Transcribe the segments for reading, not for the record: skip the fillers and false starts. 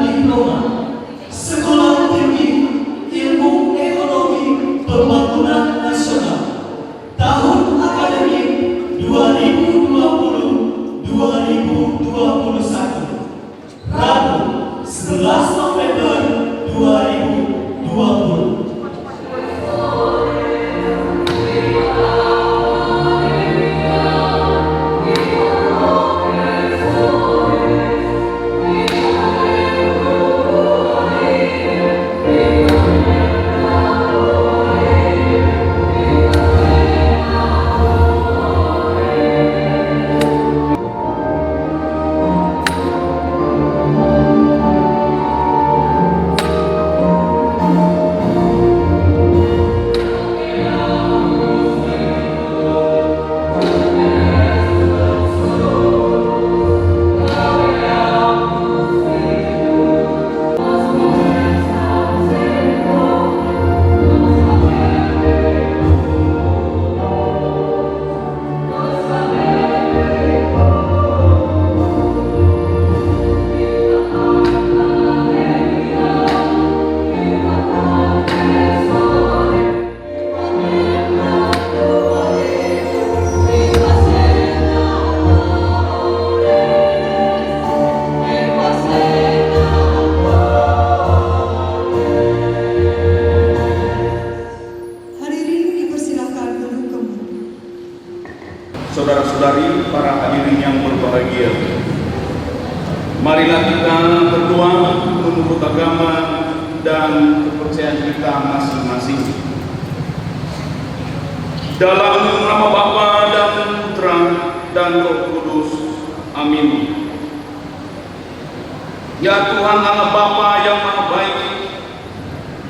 diploma, Sekolah Tinggi Ilmu Ekonomi Pembangunan Nasional, tahun akademik 2020-2021, Rabu 11 November 2020. Saudara-saudari, para hadirin yang berbahagia, marilah kita berdoa menurut agama dan kepercayaan kita masing-masing. Dalam nama Bapa dan Putra dan Roh Kudus. Amin. Ya Tuhan Allah Bapa yang Maha Baik,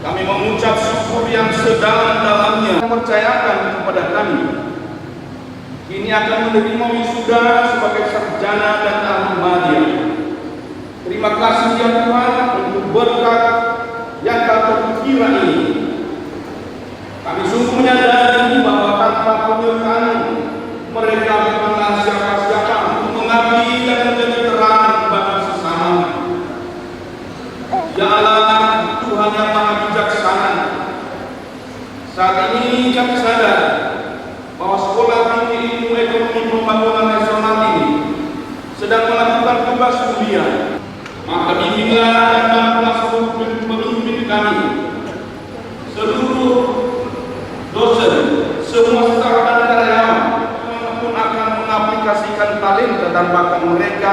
kami mengucap syukur yang sedalam-dalamnya mempercayakan kepada kami ini akan menerima wisuda sebagai sarjana dan ahmadiyah. Terima kasih ya Tuhan untuk berkat yang tak terkira ini. Kami sungguh menyadari bahwa tanpa penyertaan mereka bukanlah siapa-siapa untuk mengabdi dan menjadi terang bagi sesama. Ya Allah, Tuhan yang Maha Bijaksana, saat ini kami sadar bahwa Sekolah Tinggi Ilmu Ekonomi Pembangunan Nasional ini sedang melakukan tugas mulia. Maka bimbinglah dan bantulah seluruh pemimpin kami, seluruh dosen, semua staf dan karyawan pun akan mengaplikasikan talenta dan bakat mereka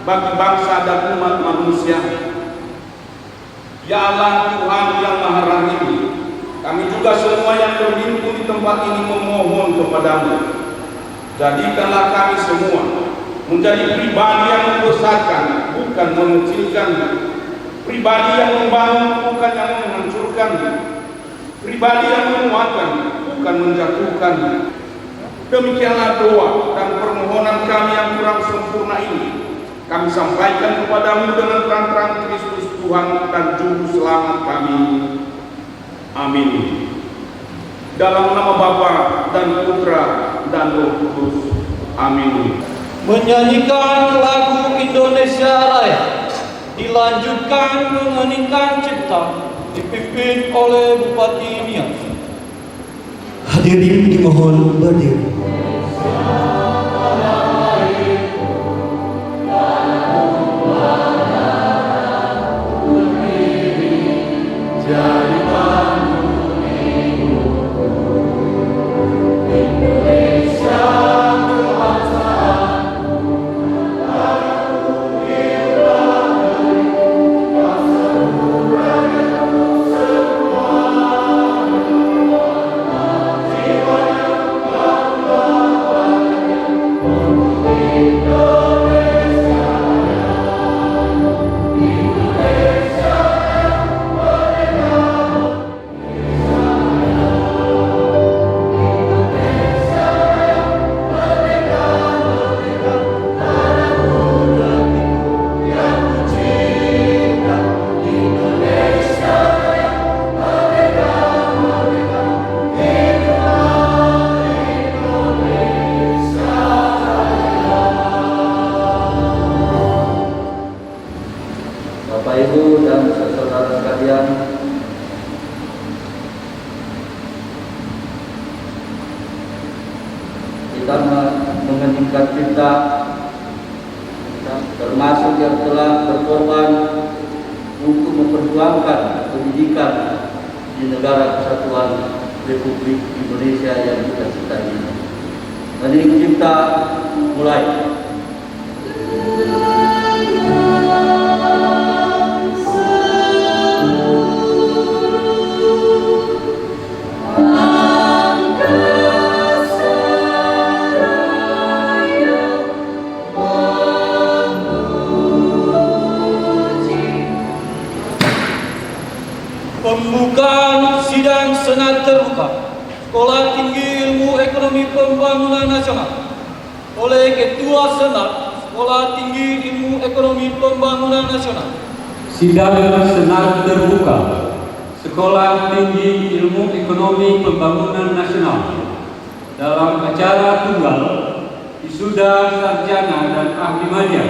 bagi bangsa dan umat manusia. Ya Allah, Tuhan yang Maha Rahim, kami juga semua yang berhimpun di tempat ini memohon kepadamu, jadikanlah kami semua menjadi pribadi yang membesarkan, bukan mengecilkan, pribadi yang membangun, bukan yang menghancurkan, pribadi yang menguatkan, bukan menjatuhkan. Demikianlah doa dan permohonan kami yang kurang sempurna ini kami sampaikan kepadamu dengan terang-terang Kristus Tuhan dan Juru Selamat kami. Amin. Dalam nama Bapa dan Putra dan Roh Kudus. Amin. Menyanyikan lagu Indonesia Raya, dilanjutkan mengeningkan cipta, dipimpin oleh Bupati Nias. Hadirin dimohon berdiri. Ibu dan saudara sekalian, kita mengeningkan cipta, termasuk yang telah berkorban untuk memperjuangkan pendidikan di negara kesatuan Republik Indonesia yang kita cintai. Mengeningkan cipta mulai. Pembukaan sidang Senat terbuka Sekolah Tinggi Ilmu Ekonomi Pembangunan Nasional oleh Ketua Senat Sekolah Tinggi Ilmu Ekonomi Pembangunan Nasional. Sidang Senat terbuka Sekolah Tinggi Ilmu Ekonomi Pembangunan Nasional dalam acara tunggal wisuda sarjana dan ahli media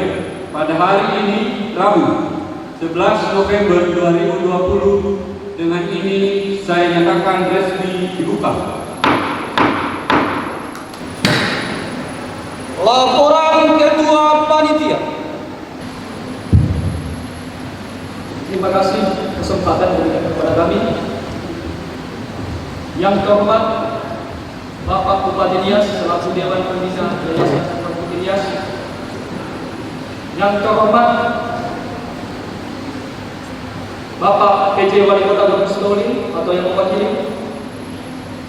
pada hari ini Rabu 11 November 2020. Dengan ini saya nyatakan resmi dibuka. Laporan Ketua Panitia. Terima kasih kesempatan diberikan kepada kami. Yang terhormat Bapak Bupati Nias selaku Dewan Pembina Yayasan Bupati Nias. Yang terhormat Bapak PJ Wali Kota Gunung Sitoli atau yang mewakili.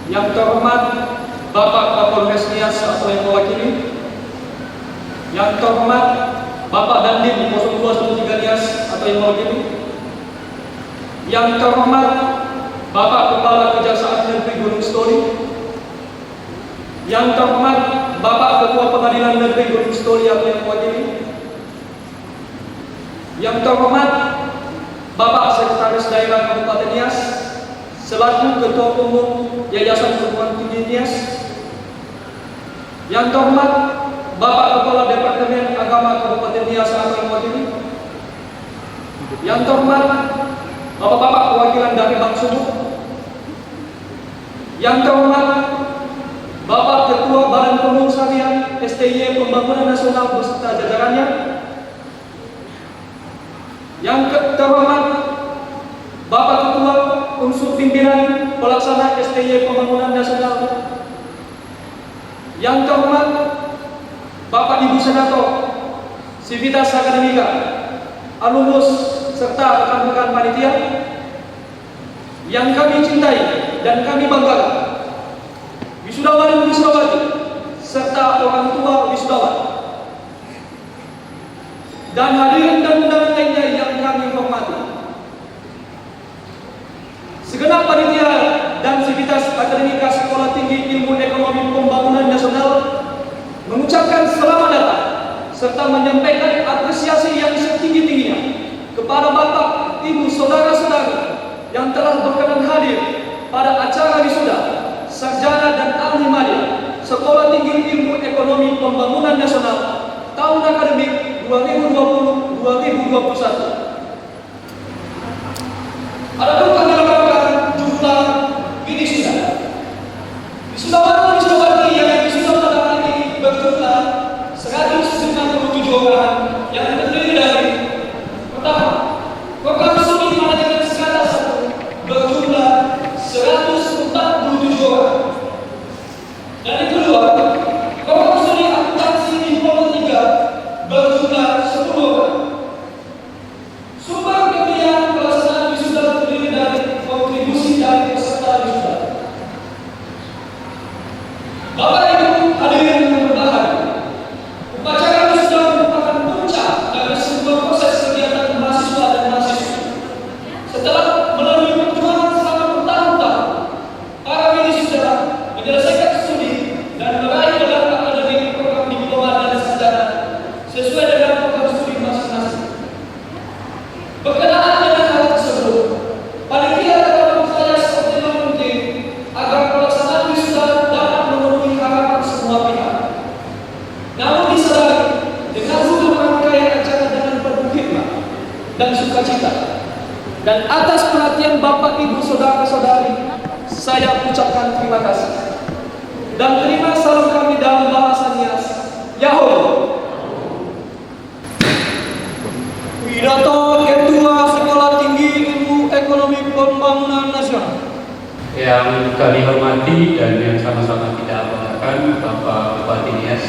Yang terhormat Bapak Kapolres Nias atau yang mewakili. Yang terhormat Bapak Dandim 0213 Nias atau yang mewakili. Yang terhormat Bapak Kepala Kejaksaan Negeri Gunung Sitoli. Yang terhormat Bapak Ketua Pengadilan Negeri Gunung Sitoli atau yang mewakili. Yang terhormat Bapak Sekretaris Daerah Kabupaten Nias selaku Ketua Umum Yayasan Perguruan Tinggi Nias. Yang terhormat Bapak Kepala Departemen Agama Kabupaten Nias atau yang mewakili. Yang terhormat Bapak-bapak perwakilan dari Bank Sumut. Yang terhormat Bapak Ketua Badan Pengurus Harian STY Pembangunan Nasional beserta jajarannya. Yang terhormat Bapak Ketua Unsur Pimpinan Pelaksana STY Pembangunan Nasional. Yang terhormat Bapak Ibu Senator, Sivitas Akademika, alumnus serta rekan-rekan panitia yang kami cintai dan kami banggakan, wisudawan dan wisudawati serta orang tua wisudawan, dan hadirin dan undangan lainnya yang kami hormati. Segenap panitia dan Sivitas Akademika Sekolah Tinggi Ilmu Ekonomi Pembangunan Nasional mengucapkan selamat datang serta menyampaikan apresiasi yang setinggi-tingginya kepada Bapak, Ibu, Saudara-saudari yang telah berkenan hadir pada acara wisuda sarjana dan ahli media Sekolah Tinggi Ilmu Ekonomi Pembangunan Nasional tahun akademik 2020-2021. Adapun kami lakukan jumlah wisuda. Wisudawan dan wisudawati yang wisuda pada hari ini berjumlah 197 orang yang terdiri dari pertama, program studi manajemen strata 1 berjumlah 147 orang. Dan yang kedua, program studi akuntansi diploma 3 berjumlah 10 orang. Dan atas perhatian Bapak, Ibu, Saudara-saudari, saya ucapkan terima kasih. Dan terima salam kami dalam bahasa Nias. Yahoo! Pidato Ketua Sekolah Tinggi Ilmu Ekonomi Pembangunan Nasional. Yang kami hormati dan yang sama-sama kita banggakan Bapak Bupati Nias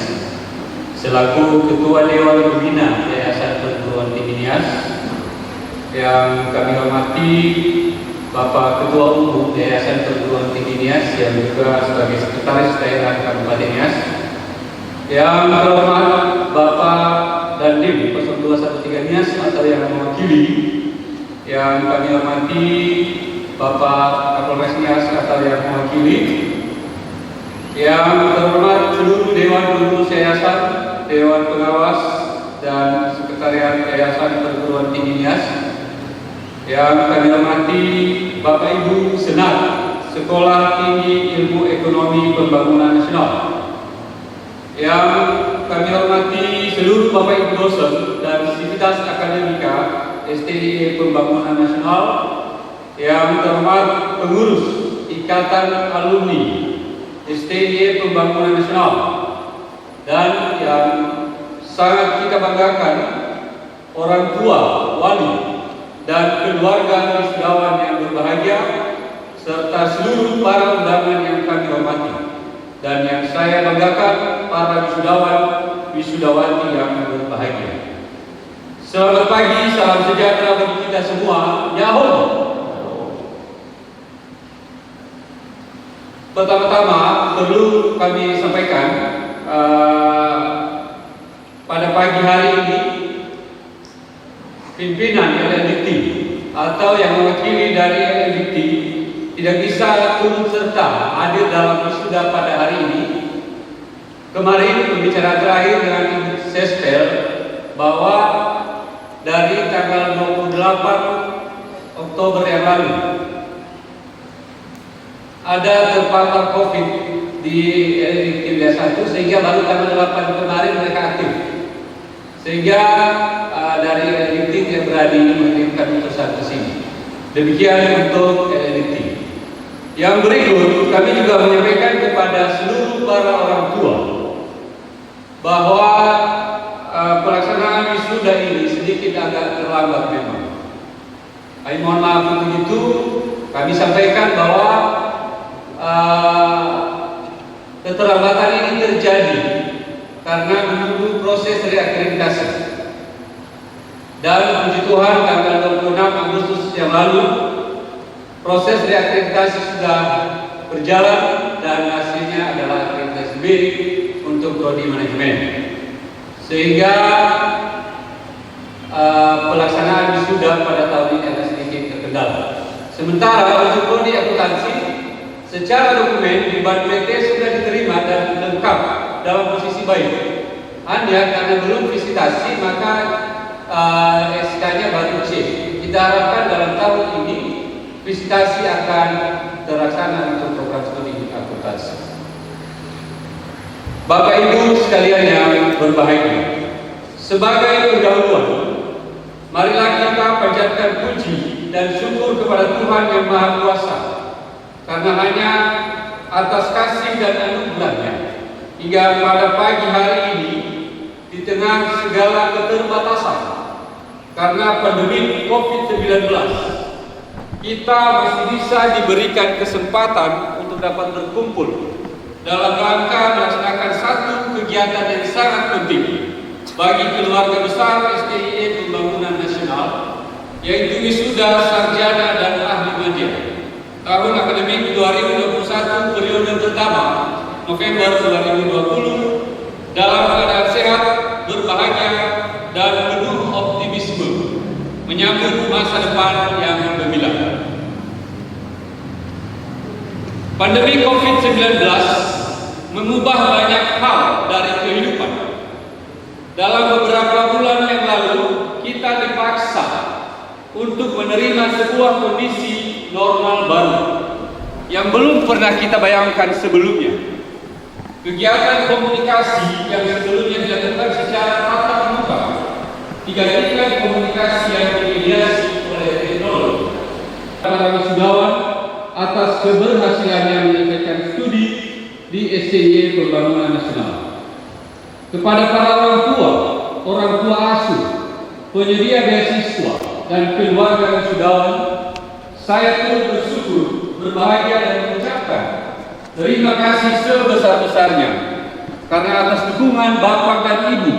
selaku Ketua Dewan Pembina Yayasan Perguruan Tinggi Nias. Yang kami hormati Bapak Ketua Umum Yayasan Perguruan Tinggi Nias yang juga sebagai Sekretaris Daerah Kabupaten Nias. Yang terhormat Bapak Dandim 0213 Nias atau yang mewakili. Yang kami hormati Bapak Kapolres Nias atau yang mewakili. Yang terhormat seluruh Dewan Pengurus Yayasan, Dewan Pengawas, dan Sekretariat Yayasan Perguruan Tinggi Nias. Yang kami hormati Bapak Ibu Senat Sekolah Tinggi Ilmu Ekonomi Pembangunan Nasional. Yang kami hormati seluruh Bapak Ibu dosen dan sivitas akademika STIE Pembangunan Nasional. Yang terhormat pengurus Ikatan Alumni STIE Pembangunan Nasional. Dan yang sangat kita banggakan orang tua, wali, dan keluarga wisudawan yang berbahagia serta seluruh para undangan yang kami hormati dan yang saya banggakan para wisudawan wisudawati yang berbahagia. Selamat pagi, salam sejahtera bagi kita semua. Yahoo! Pertama-tama perlu kami sampaikan pada pagi hari ini pimpinan LLDT atau yang mewakili dari LLDT tidak bisa turut serta hadir dalam wisuda pada hari ini. Kemarin pembicaraan terakhir dengan Ibu Sespel bahwa dari tanggal 28 Oktober yang lalu ada terpapar COVID di LLDT 1 sehingga baru tanggal 8 kemarin mereka aktif. Sehingga dari LLDT yang berani mengirimkan utusan ke sini. Demikian untuk LLDT. Yang berikut kami juga menyampaikan kepada seluruh para orang tua bahwa pelaksanaan wisuda ini sedikit agak terlambat memang. Kami mohon maaf untuk itu. Kami sampaikan bahwa keterlambatan ini terjadi karena menunggu proses reakreditasi. Dan puji Tuhan tanggal 26 Agustus yang lalu proses reakreditasi sudah berjalan dan hasilnya adalah akreditasi B untuk prodi manajemen. Sehingga pelaksanaan wisuda pada tahun ini agak sedikit terkendala. Sementara untuk prodi akuntansi secara dokumen di Ban PT sudah diterima dan lengkap dalam posisi baik. Hanya karena belum visitasi maka SK-nya baru C. Kita harapkan dalam tahun ini visitasi akan terlaksana untuk program studi akuntansi. Bapak Ibu sekalian yang berbahagia, sebagai pendahuluan, marilah kita panjatkan puji dan syukur kepada Tuhan yang Maha Kuasa, karena hanya atas kasih dan anugerahnya hingga pada pagi hari ini di tengah segala keterbatasan karena pandemi COVID-19 kita masih bisa diberikan kesempatan untuk dapat berkumpul dalam rangka melaksanakan satu kegiatan yang sangat penting bagi keluarga besar STIE Pembangunan Nasional, yaitu wisuda sarjana dan ahli media tahun akademik 2021 periode pertama November 2020 dalam keadaan sehat, berbahagia, dan penuh optimisme menyambut masa depan yang gemilang. Pandemi COVID-19 mengubah banyak hal dari kehidupan. Dalam beberapa bulan yang lalu, kita dipaksa untuk menerima sebuah kondisi normal baru yang belum pernah kita bayangkan sebelumnya. Kegiatan komunikasi yang sebelumnya dilakukan secara tatap muka digantikan komunikasi yang dimediasi oleh teknologi. STY Pembangunan Nasional. Kepada para orang tua asuh, penyedia beasiswa, dan keluarga wisudawan, saya turut bersyukur, berbahagia dan mengucapkan terima kasih sebesar-besarnya karena atas dukungan Bapak dan Ibu,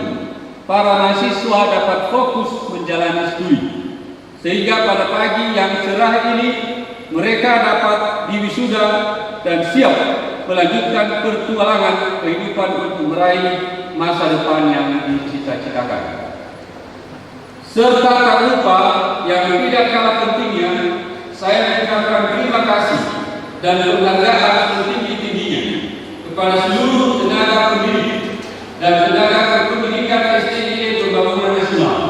para mahasiswa dapat fokus menjalani studi, sehingga pada pagi yang cerah ini mereka dapat diwisuda dan siap melanjutkan pertualangan kehidupan untuk meraih masa depan yang dicita-citakan. Serta tak lupa yang tidak kalah pentingnya, saya mengucapkan terima kasih dan penghargaan setinggi-tingginya kepada seluruh tenaga pendidik dan tenaga kependidikan STY Pembangunan Nasional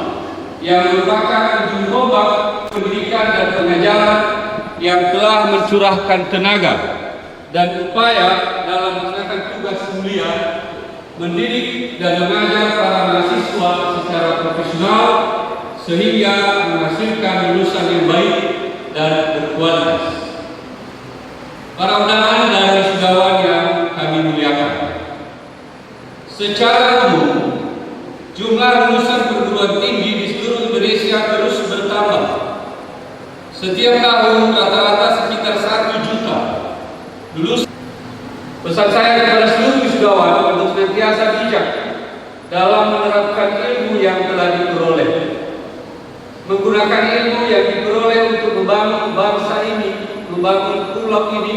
yang merupakan ujung tombak pendidikan dan pengajaran yang telah mencurahkan tenaga dan upaya dalam melaksanakan tugas mulia mendidik dan mengajar para mahasiswa secara profesional sehingga menghasilkan lulusan yang baik dan berkualitas. Para undangan dan wisudawan yang kami muliakan, secara umum jumlah lulusan perguruan tinggi di seluruh Indonesia terus bertambah. Setiap tahun rata-rata sekitar 1 juta lulus. Pesan saya kepada seluruh wisudawan untuk senantiasa bijak dalam menerapkan ilmu yang telah diperoleh, menggunakan ilmu yang diperoleh untuk membangun bangsa ini, membangun pulau ini,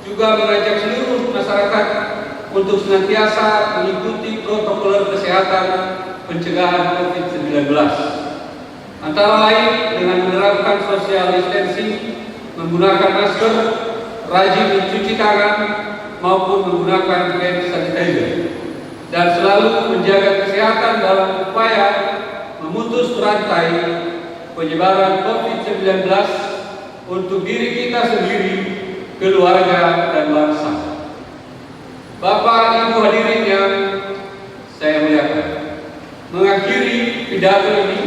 juga mengajak seluruh masyarakat untuk senantiasa mengikuti protokol kesehatan pencegahan COVID-19. Antara lain dengan menerapkan social distancing, menggunakan masker, rajin mencuci tangan, maupun menggunakan hand sanitizer, dan selalu menjaga kesehatan dalam upaya memutus rantai penyebaran COVID-19 untuk diri kita sendiri, keluarga, dan bangsa. Bapak Ibu hadirin yang saya muliakan, mengakhiri pidato ini,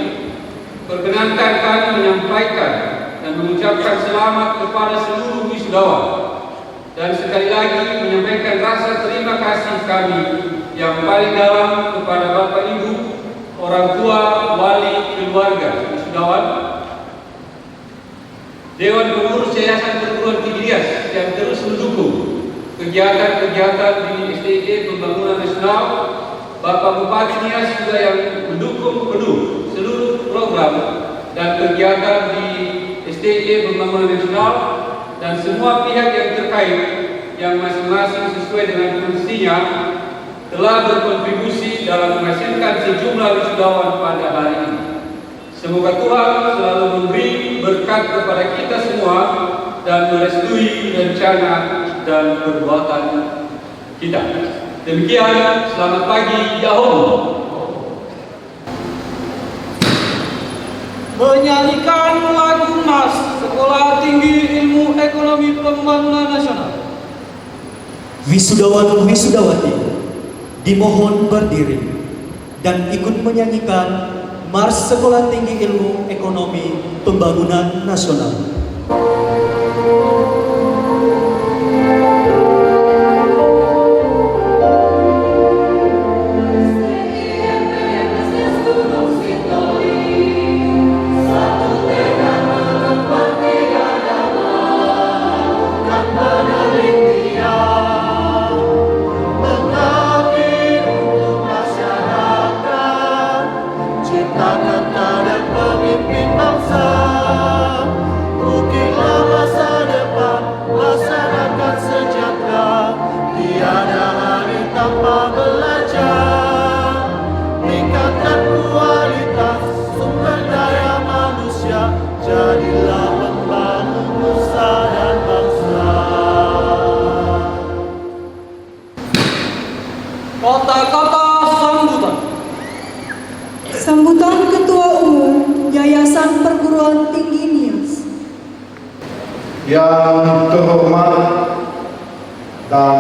perkenankan kami menyampaikan dan mengucapkan selamat kepada seluruh wisudawan dan sekali lagi menyampaikan rasa terima kasih kami yang paling dalam kepada Bapak Ibu, orang tua, wali, keluarga wisudawan, Dewan Pengurus Yayasan Perguruan Tinggi Nias yang terus mendukung kegiatan-kegiatan di STY Pembangunan Nasional, Bapak Bupati Nias juga yang mendukung penuh seluruh program dan kegiatan di STY Pembangunan Nasional, dan semua pihak yang terkait yang masing-masing sesuai dengan fungsinya telah berkontribusi dalam menghasilkan sejumlah wisudawan pada hari ini. Semoga Tuhan selalu memberi berkat kepada kita semua dan merestui rencana dan perbuatan kita. Demikian, selamat pagi, Yahoo. Menyanyikan lagu Mas Sekolah Tinggi Ilmu Ekonomi Pembangunan Nasional. Wisudawan wisudawati dimohon berdiri dan ikut menyanyikan Mars Sekolah Tinggi Ilmu Ekonomi Pembangunan Nasional. Kata-kata sambutan. Sambutan Ketua Umum Yayasan Perguruan Tinggi Nias. Yang terhormat dan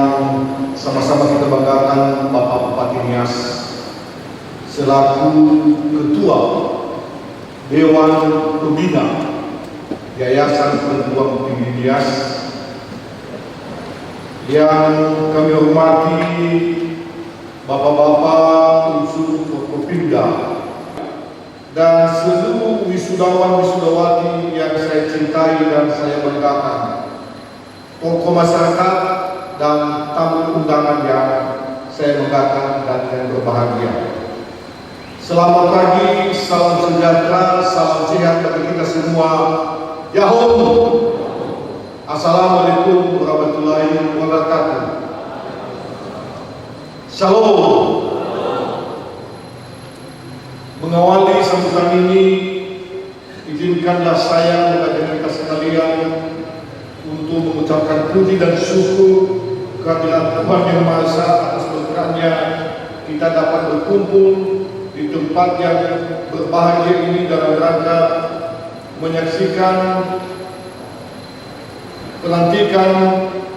sama-sama kita banggakan Bapak Bupati Nias selaku Ketua Dewan Pembina Yayasan Perguruan Tinggi Nias, yang kami hormati Bapak-bapak unsur Forkopimda dan seluruh wisudawan-wisudawati yang saya cintai dan saya banggakan, tokoh masyarakat dan tamu undangan yang saya banggakan dan yang berbahagia. Selamat pagi, salam sejahtera, salam sehat bagi kita semua. Yahoo! Assalamualaikum warahmatullahi wabarakatuh. Shalom. Mengawali sambutan ini, izinkanlah saya mengajak kita sekalian untuk mengucapkan puji dan syukur kehadiran Tuhan Yang Maha Esa atas berkatnya kita dapat berkumpul di tempat yang berbahagia ini dalam rangka menyaksikan pelantikan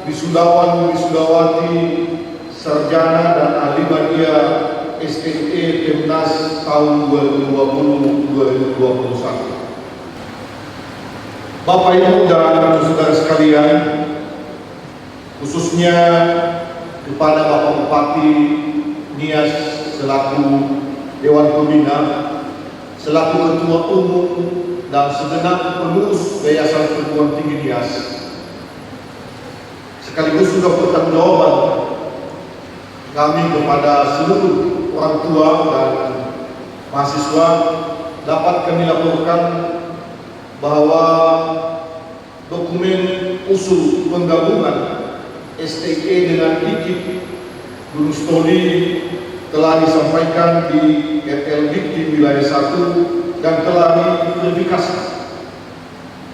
wisudawan-wisudawati sarjana dan ahli waria STE Pemnas tahun 2020-2021. Bapak Ibu dan saudara sekalian, khususnya kepada Bapak Bupati Nias selaku Dewan Pembina, selaku Ketua Umum dan segenap pengurus Yayasan Perguruan Tinggi Nias, sekaligus juga pertanggungjawaban kami kepada seluruh orang tua dan mahasiswa dapat kami laporkan bahwa dokumen usul penggabungan STE dengan IKIP Gunung Stoli telah disampaikan di RL-Dikti wilayah 1 dan telah diverifikasi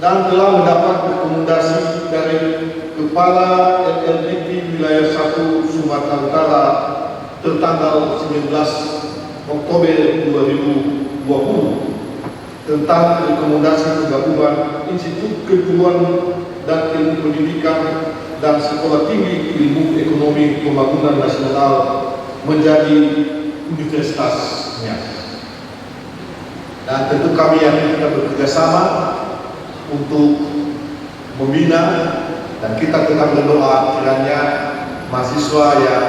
dan telah mendapat rekomendasi dari Kepala RL-Dikti wilayah 1 Sumatera Utara tertanggal 19 Oktober 2020 tentang rekomendasi penggabungan Institut Keguruan dan Ilmu Pendidikan dan Sekolah Tinggi Ilmu Ekonomi Pembangunan Nasional menjadi universitasnya. Dan tentu kami yang kita bekerjasama untuk membina dan kita tetap berdoa kiranya mahasiswa yang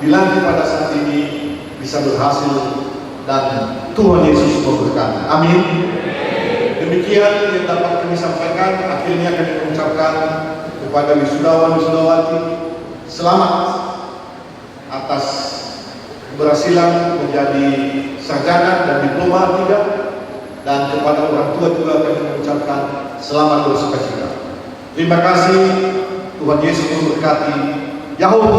dilantik pada saat ini bisa berhasil dan Tuhan Yesus memberkati. Amin. Demikian yang dapat kami sampaikan. Akhirnya kami mengucapkan kepada wisudawan-wisudawati selamat atas keberhasilan menjadi sarjana dan diploma 3, dan kepada orang tua juga kami mengucapkan selamat bersukacita. Terima kasih, Tuhan Yesus memberkati. Yahoo!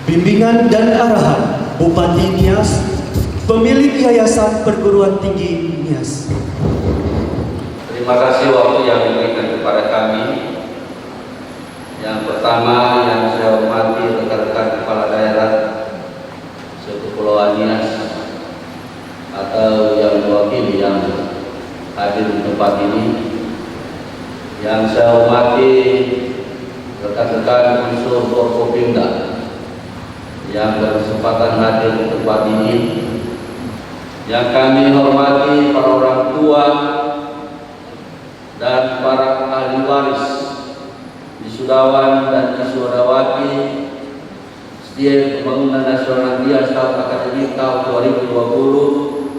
Bimbingan dan arahan Bupati Nias, pemilik Yayasan Perguruan Tinggi Nias. Terima kasih waktu yang diberikan kepada kami. Yang pertama yang saya hormati rekan-rekan kepala daerah Kepulauan Nias atau yang mewakili yang hadir di tempat ini. Yang saya hormati rekan-rekan unsur Forkopimda yang berkesempatan hadir di tempat ini. Yang kami hormati para orang tua dan para ahli waris wisudawan dan wisudawati STE Pembangunan Nasional Nias tahun akademik tahun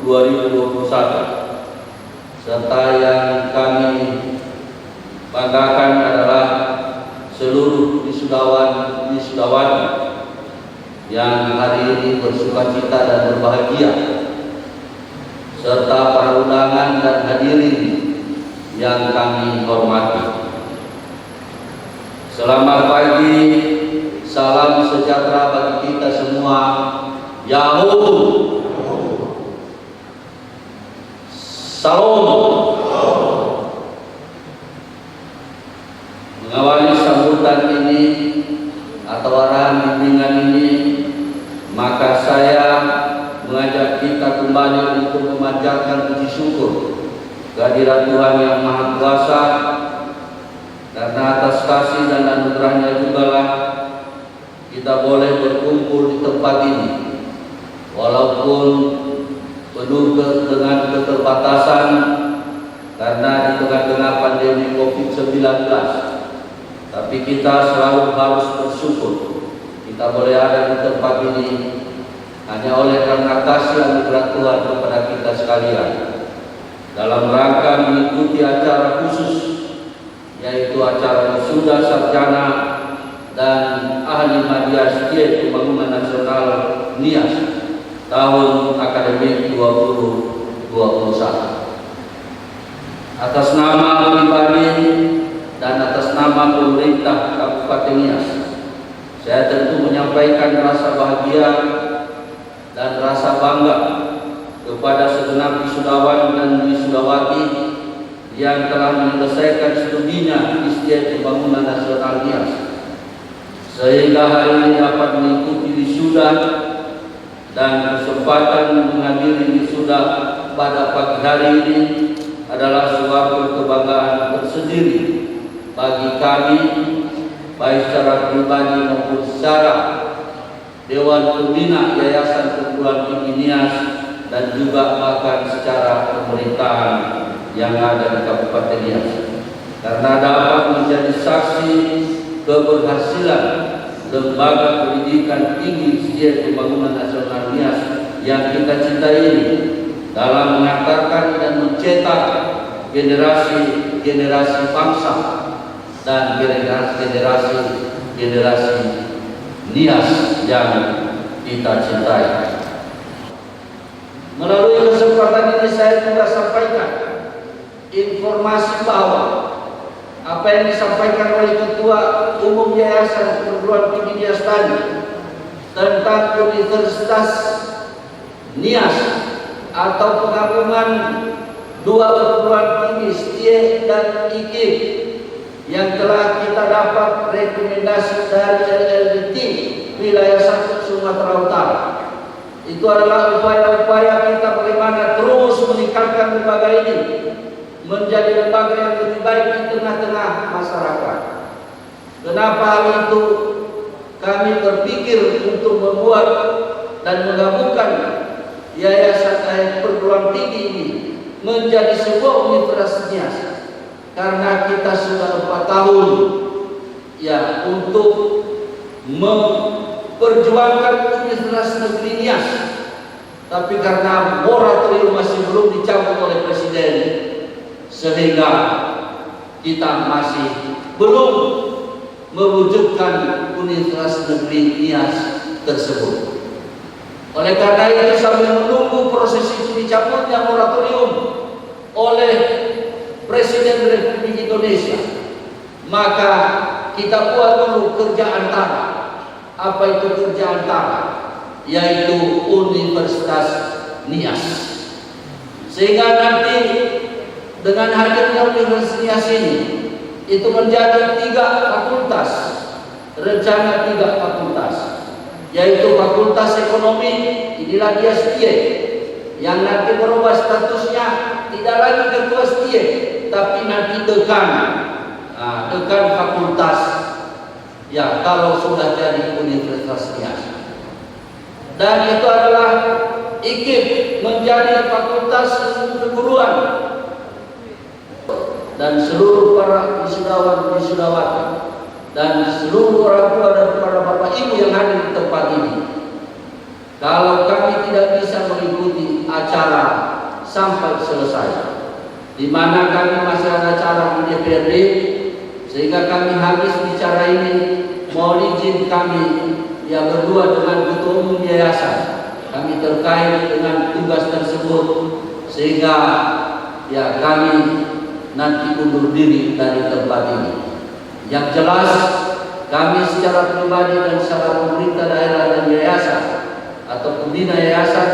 2020-2021, serta yang kami banggakan adalah seluruh wisudawan-wisudawati yang hari ini bersukacita dan berbahagia, serta para undangan dan hadirin yang kami hormati. Selamat pagi, salam sejahtera bagi kita semua. Yahoo! Salam. Mengawali sambutan ini atau arahan bimbingan ini, maka saya mengajak kita kembali untuk memanjatkan puji syukur kehadirat Tuhan Yang Maha Kuasa, karena atas kasih dan anugerahnya jugalah kita boleh berkumpul di tempat ini, walaupun penuh dengan keterbatasan karena di tengah-tengah pandemi COVID-19. Tapi kita selalu harus bersyukur kita boleh ada di tempat ini hanya oleh karena kasih anugerah Tuhan kepada kita sekalian. Dalam rangka mengikuti acara khusus, yaitu acara wisuda sarjana dan ahli media SDIE Pembangunan Nasional NIAS tahun akademik 2021. Atas nama pribadi dan atas nama pemerintah Kabupaten Nias, saya tentu menyampaikan rasa bahagia dan rasa bangga kepada segenap wisudawan dan wisudawati yang telah menyelesaikan studinya di SDIE Pembangunan Nasional Nias, sehingga hari ini dapat mengikuti wisuda dan kesempatan menghadiri wisuda pada pagi hari ini adalah suatu kebanggaan tersendiri bagi kami, baik secara pribadi maupun secara Dewan Pembina Yayasan Perguruan Tinggi Nias dan juga bahkan secara pemerintahan yang ada di Kabupaten Nias, karena dapat menjadi saksi keberhasilan lembaga pendidikan tinggi SDIE Pembangunan Nasional Nias yang kita cintai ini dalam mengantarkan dan mencetak generasi bangsa dan generasi Nias yang kita cintai. Melalui kesempatan ini saya juga sampaikan informasi bahwa apa yang disampaikan oleh Ketua Umum Yayasan Perguruan Tinggi Nias tadi tentang Universitas Nias atau penggabungan dua perguruan tinggi SDIE dan IKIP yang telah kita dapat rekomendasi dari LLDT wilayah 1 Sumatera Utara. Itu adalah upaya-upaya kita bagaimana terus meningkatkan lembaga ini menjadi lembaga yang lebih baik di tengah-tengah masyarakat. Kenapa hal itu? Kami berpikir untuk membuat dan menggabungkan Yayasan Perguruan Tinggi ini menjadi sebuah universitas Nias, karena kita sudah 4 tahun ya untuk memperjuangkan Universitas Negeri Nias, tapi karena moratorium masih belum dicabut oleh Presiden, sehingga kita masih belum mewujudkan Universitas Negeri Nias tersebut. Oleh karena itu, sambil menunggu proses itu dicabutnya moratorium oleh Presiden Republik Indonesia, maka kita buat dulu kerja antara. Apa itu kerja antara? Yaitu Universitas Nias. Sehingga nanti dengan hadirnya Universitas Nias ini, itu menjadi 3 fakultas, rencana 3 fakultas, yaitu Fakultas Ekonomi, inilah dia SDIE, yang nanti berubah statusnya tidak lagi ketua SDIE, tapi nanti dekan, dekan fakultas, ya kalau sudah jadi Universitas Nias. Dan itu adalah IKIP, menjadi Fakultas Ilmu Keguruan, dan seluruh para wisudawan wisudawati dan seluruh orang tua dan para bapak ibu yang hadir di tempat ini, kalau kami tidak bisa mengikuti acara sampai selesai, di mana kami masih ada acara di DPRD, sehingga kami habis bicara ini, mohon izin kami yang berdua dengan Ketua Umum Yayasan, kami terkait dengan tugas tersebut, sehingga ya kami nanti undur diri dari tempat ini. Yang jelas, kami secara pribadi dan secara pemerintah daerah dan yayasan atau pembina yayasan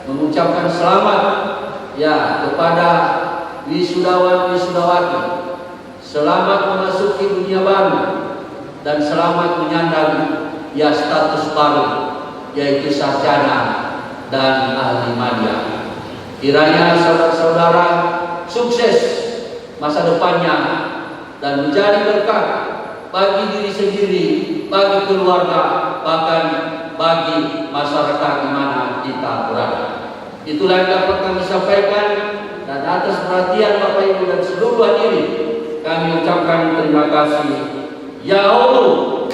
mengucapkan selamat ya kepada wisudawan wisudawati, selamat memasuki dunia baru dan selamat menyandang ya status baru, yaitu sarjana dan ahli media. Kiranya saudara-saudara sukses masa depannya dan menjadi berkah bagi diri sendiri, bagi keluarga, bahkan bagi masyarakat di mana kita berada. Itulah yang dapat kami sampaikan, dan atas perhatian Bapak Ibu dan seluruh hadirin, kami ucapkan terima kasih Yahoo.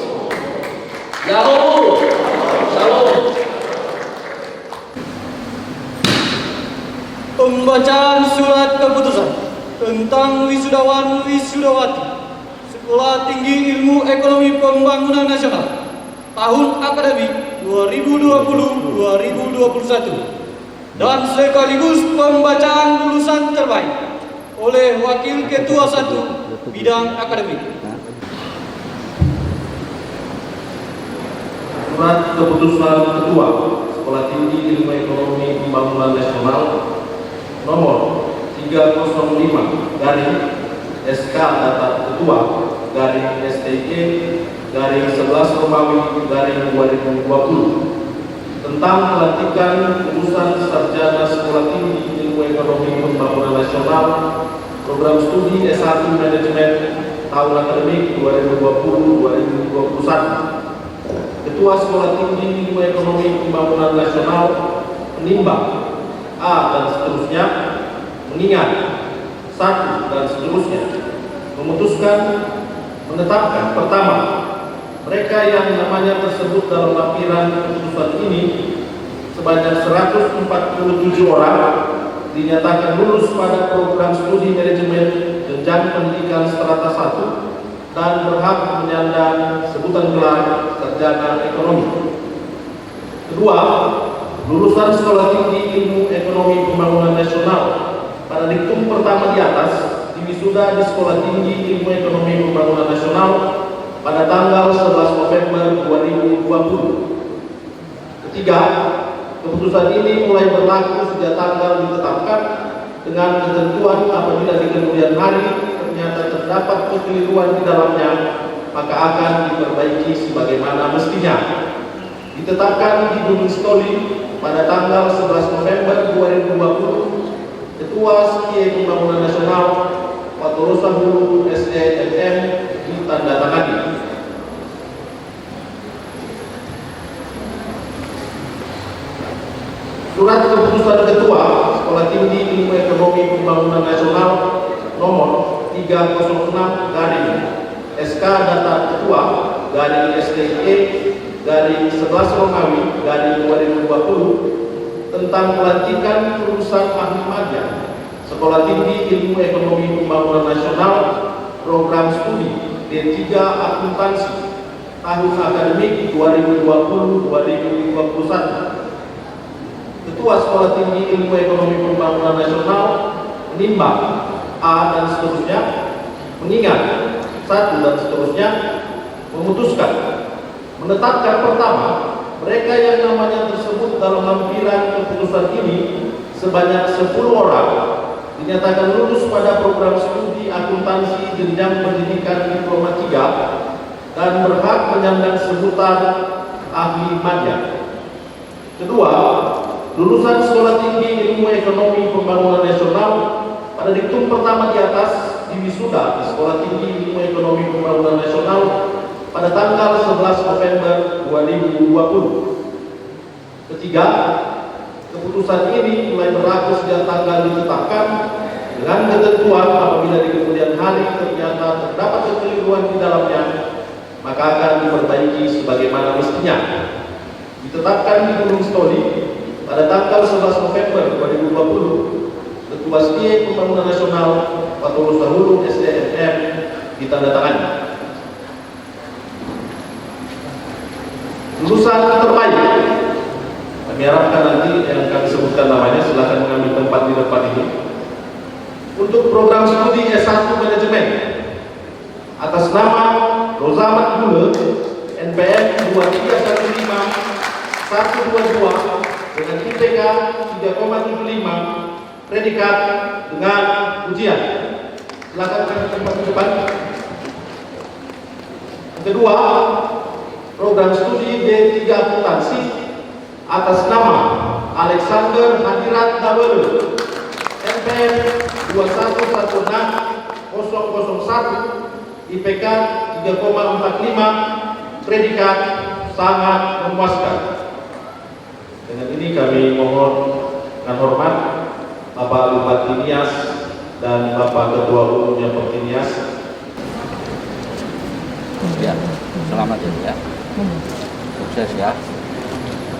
Yahoo. Shalom. Pembacaan surat keputusan tentang wisudawan wisudawati Sekolah Tinggi Ilmu Ekonomi Pembangunan Nasional tahun akademik 2020-2021 dan sekaligus pembacaan lulusan terbaik oleh Wakil Ketua 1 Bidang Akademik. Surat keputusan Ketua Sekolah Tinggi Ilmu Ekonomi Pembangunan Nasional nomor 305 garing SK Data Ketua garing STIE garing 11 Romawi garing 2020 tentang pelantikan lulusan sarjana Sekolah Tinggi Ilmu Ekonomi Pembangunan Nasional program studi S1 Manajemen tahun akademik 2020-2021. Ketua Sekolah Tinggi Ilmu Ekonomi Pembangunan Nasional menimbang A dan seterusnya, mengingat satu dan seterusnya, memutuskan menetapkan pertama, mereka yang namanya tersebut dalam lampiran keputusan ini sebanyak 147 orang dinyatakan lulus pada program studi manajemen jenjang pendidikan strata 1 dan berhak menyandang sebutan gelar sarjana ekonomi. Kedua, lulusan Sekolah Tinggi Ilmu Ekonomi Pembangunan Nasional pada diktum pertama di atas diwisuda di Sekolah Tinggi Ilmu Ekonomi Pembangunan Nasional pada tanggal 11 November 2020. Ketiga, keputusan ini mulai berlaku sejak tanggal ditetapkan dengan ketentuan apabila di kemudian hari ternyata terdapat kekeliruan di dalamnya, maka akan diperbaiki sebagaimana mestinya. Ditetapkan di Gunung Stoli pada tanggal 11 November 2020, Ketua SKIE Pembangunan Nasional Watorosa Hulu SDMM ditandatangani. Surat keputusan Ketua Sekolah Tinggi Ilmu Ekonomi Pembangunan Nasional nomor 306 garing SK Data Ketua garing SDIE garing 11 Romawi garing 2020 tentang pelantikan lulusan ahli madya Sekolah Tinggi Ilmu Ekonomi Pembangunan Nasional program studi D3 Akuntansi tahun akademik 2020-2021. Ketua Sekolah Tinggi Ilmu Ekonomi Pembangunan Nasional menimbang A dan seterusnya, mengingat satu dan seterusnya, memutuskan menetapkan pertama, mereka yang namanya tersebut dalam lampiran keputusan ini sebanyak 10 orang dinyatakan lulus pada program studi akuntansi jenjang pendidikan diploma 3 dan berhak menyandang sebutan ahli madya. Kedua, lulusan Sekolah Tinggi Ilmu Ekonomi Pembangunan Nasional pada diktum pertama di atas diwisuda di Sekolah Tinggi Ilmu Ekonomi Pembangunan Nasional pada tanggal 11 November 2020. Ketiga, keputusan ini mulai berlaku sejak tanggal ditetapkan dengan ketentuan apabila di kemudian hari ternyata terdapat kekeliruan di dalamnya, maka akan diperbaiki sebagaimana mestinya. Ditetapkan di Gunung Stoli pada tanggal 11 November 2020, Ketua SKIE Pembangunan Nasional Watorosa Hulu SDMM ditandatangani. Lulusan terbaik, kami harapkan nanti yang kami sebutkan namanya silakan mengambil tempat di depan ini. Untuk program studi S1 Manajemen atas nama Rozamat Gule NPM 2315122 dengan IPK 3,75, predikat dengan ujian. Silakan kami tempat di depan. Yang kedua, program studi D3 Akuntansi atas nama Alexander Hadirat Dawel NPM 2116001, IPK 3,45, predikat sangat memuaskan. Dengan ini kami mohon dengan hormat Bapak Bupati Nias dan Bapak Ketua Umumnya Pertinias Ya, selamat ya. Sukses ya.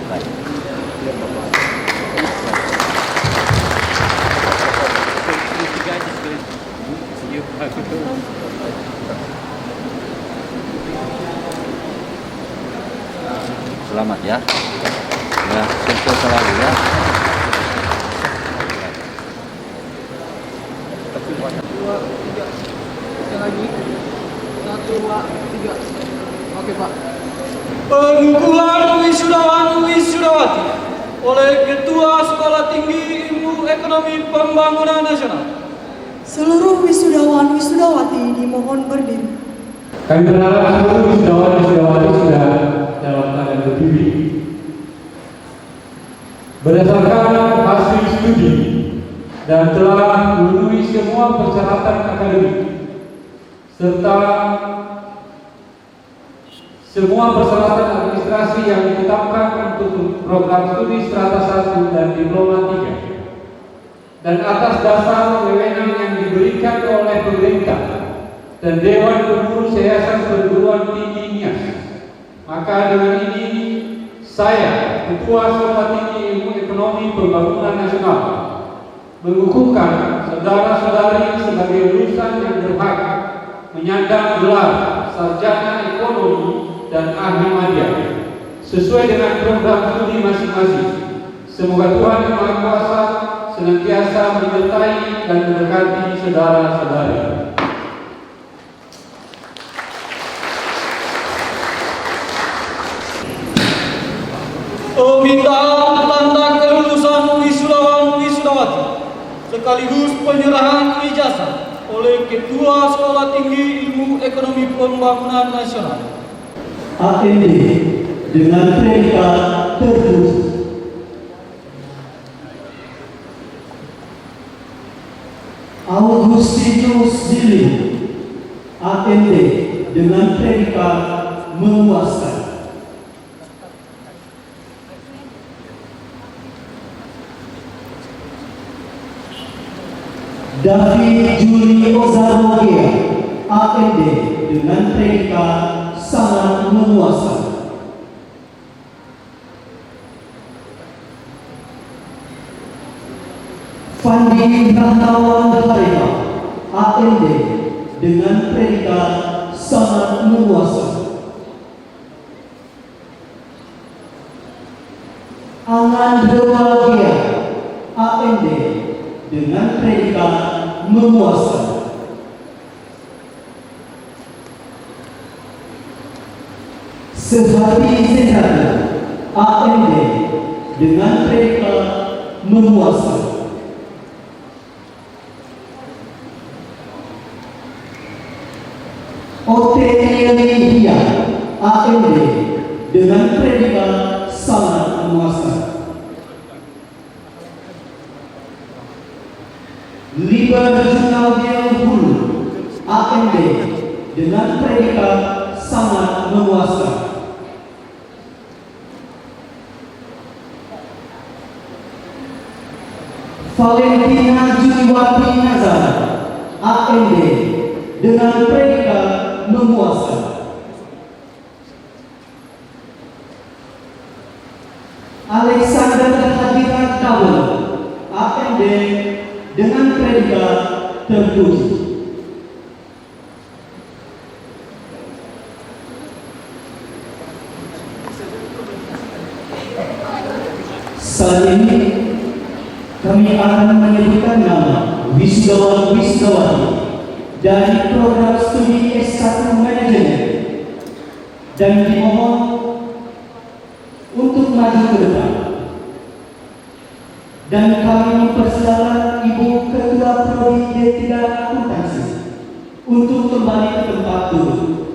Baik. Selamat ya. Ya, sukses selalu ya. Pengukuhan wisudawan wisudawati oleh Ketua Sekolah Tinggi Ilmu Ekonomi Pembangunan Nasional. Seluruh wisudawan wisudawati dimohon berdiri. Kami berharap seluruh wisudawan wisudawati sudah dalam keadaan berdiri. Berdasarkan hasil studi dan telah memenuhi semua persyaratan akademik serta semua persyaratan administrasi yang ditetapkan untuk program studi strata 1 dan diploma 3, dan atas dasar wewenang yang diberikan oleh pemerintah dan Dewan Pengurus Yayasan Perguruan Tinggi NIAS, maka dengan ini saya, Ketua Sekolah Tinggi Ilmu Ekonomi Pembangunan Nasional, mengukuhkan saudara-saudari sebagai lulusan yang berhak menyandang gelar sarjana ekonomi dan ahli madya sesuai dengan program studi masing-masing. Semoga Tuhan Yang Maha Kuasa senantiasa menyertai dan memberkati saudara-saudari. Permintaan tanda kelulusan wisudawan wisudawati sekaligus penyerahan ijazah oleh Ketua Sekolah Tinggi Ilmu Ekonomi Pembangunan Nasional. AMD dengan predikat tertulis. Augustinus Zili, AMD dengan predikat memuaskan. David Juli Ozarogia, AMD dengan predikat sangat memuaskan. Fandi Rahmawan Harima, AMD dengan predikat sangat memuaskan. Angan Dewagia, AMD dengan predikat memuaskan. Sehati Sehati, AMD dengan predikat memuaskan. Otelia, AMD dengan predikat sangat memuaskan. Liber Junaudia Hulu, AMD dengan predikat sangat memuaskan. Valentina Juliwati Nazar, AMD dengan predikat memuaskan. Alexander Hadirat Dawel, AMD dengan predikat terpuji. Selanjutnya kami akan menyebutkan nama wisudawan-wisudawati dari program studi S1 Manajemen dan dimohon untuk maju ke depan. Dan kami mempersilakan Ibu Ketua Prodi D3 Akuntansi untuk kembali ke tempat duduk.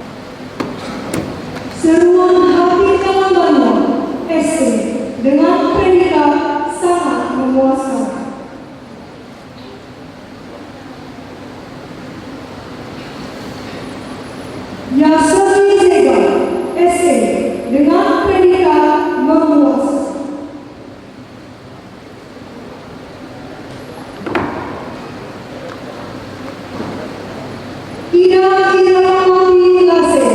Seruan Hati Kalambano, SC dengan predikat sangat memuaskan. Yasoni Zega, SC dengan predikat memuaskan. Ida Irawati Lase,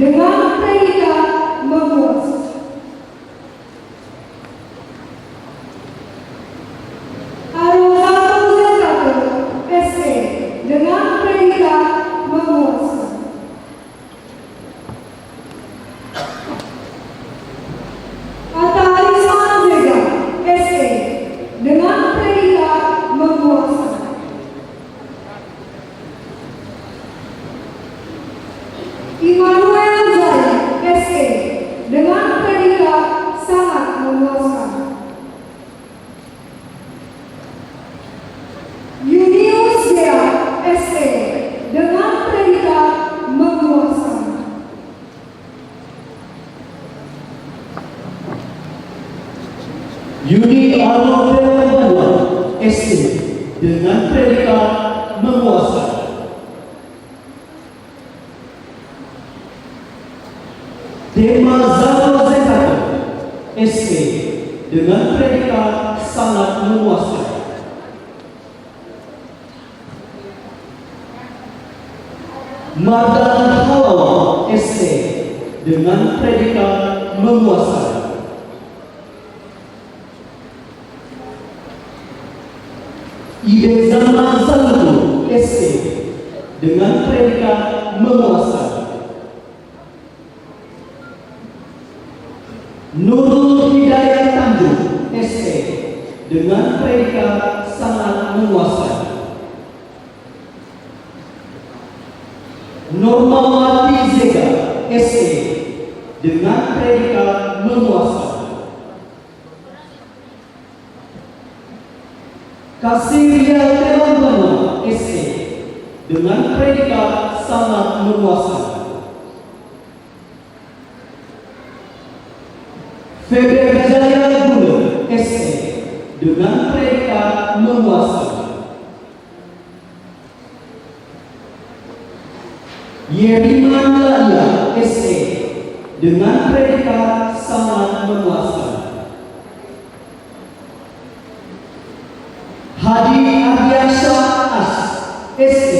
dengan predikat memuaskan. Arwah SC dengan predikat memuaskan. Atta Arisman Zega SC dengan predikat memuaskan. Immanuel Zai SC dengan predikat sangat memuaskan. Yunius Gea SC dengan predikat memuaskan. Yudi Arnold SC dengan predikat memuaskan. Tema Zaro Zekato SC dengan predikat sangat memuaskan. Mardan Halawa SC dengan predikat memuaskan. Idezana Zalutu SC dengan predikat memuaskan. Nurul Hidayat Tanjung SC dengan predikat sangat memuaskan. Normawati Zega SC dengan predikat memuaskan. Kasiria Terambana SC dengan predikat sangat memuaskan. Feber Jaya Gula SC dengan predikat memuaskan. Yeriman Laya SC dengan predikat sangat memuaskan. Hadi Ardiansyah As SC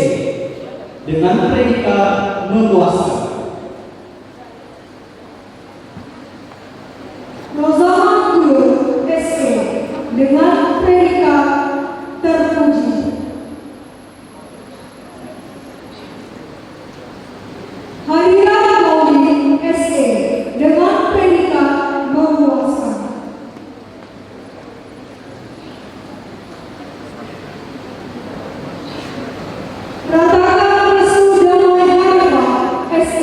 dengan predikat memuaskan. Rozaman Guru SC dengan predikat terpuji. Harira Maudi SC dengan predikat memuaskan. Rataka Restu Damai Harfa SC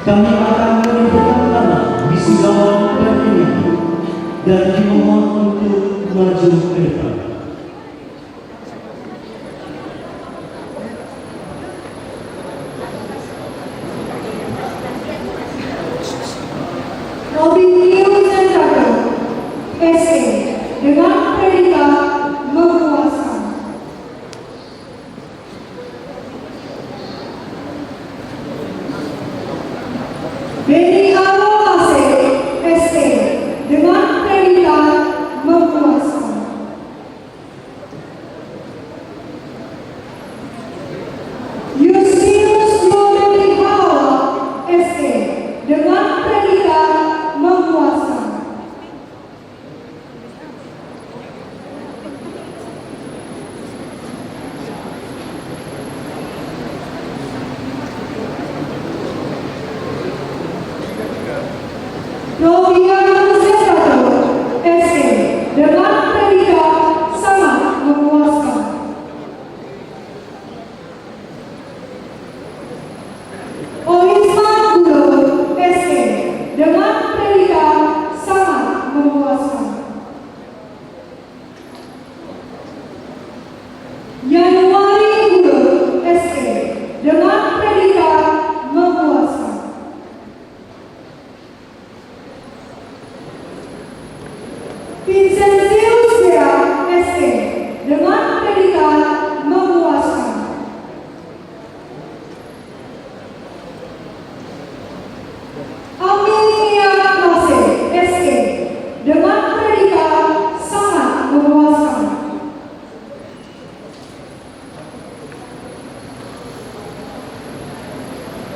kami akan menyebutkan nama wisudawan terpilih dan dimohon untuk maju ke depan. Robin Liu Sanjaya, SC, dengan predikat memuaskan. Benny Alomase, SC, dengan predikat memuaskan. Yusinus Lodewijk Hawa, SC, dengan predikat memuaskan. Robiano Sesato, SC, dengan predikat sangat memuaskan. Oisman Gulo, SC, dengan predikat sangat memuaskan. Yanuari Gulo, SC, dengan predikat memuaskan. Vincentius Bea, SC, dengan predikat memuaskan. Amelia Mase, SC, dengan predikat sangat memuaskan.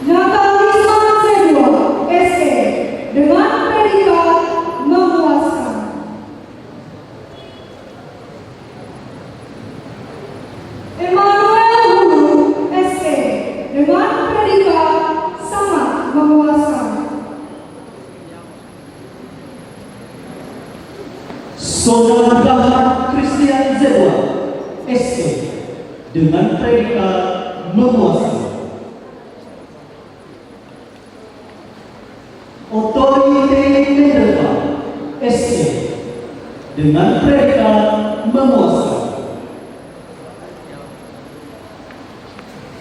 Natalisma Zedua, SC, dengan predikat memuaskan. Emmanuel Hulu, SC, dengan predikat sangat memuaskan. Saudara Dahlan Christian Zedwa, SC, dengan predikat memuaskan. Otorite Mendelpa, SC, dengan predikat memuaskan.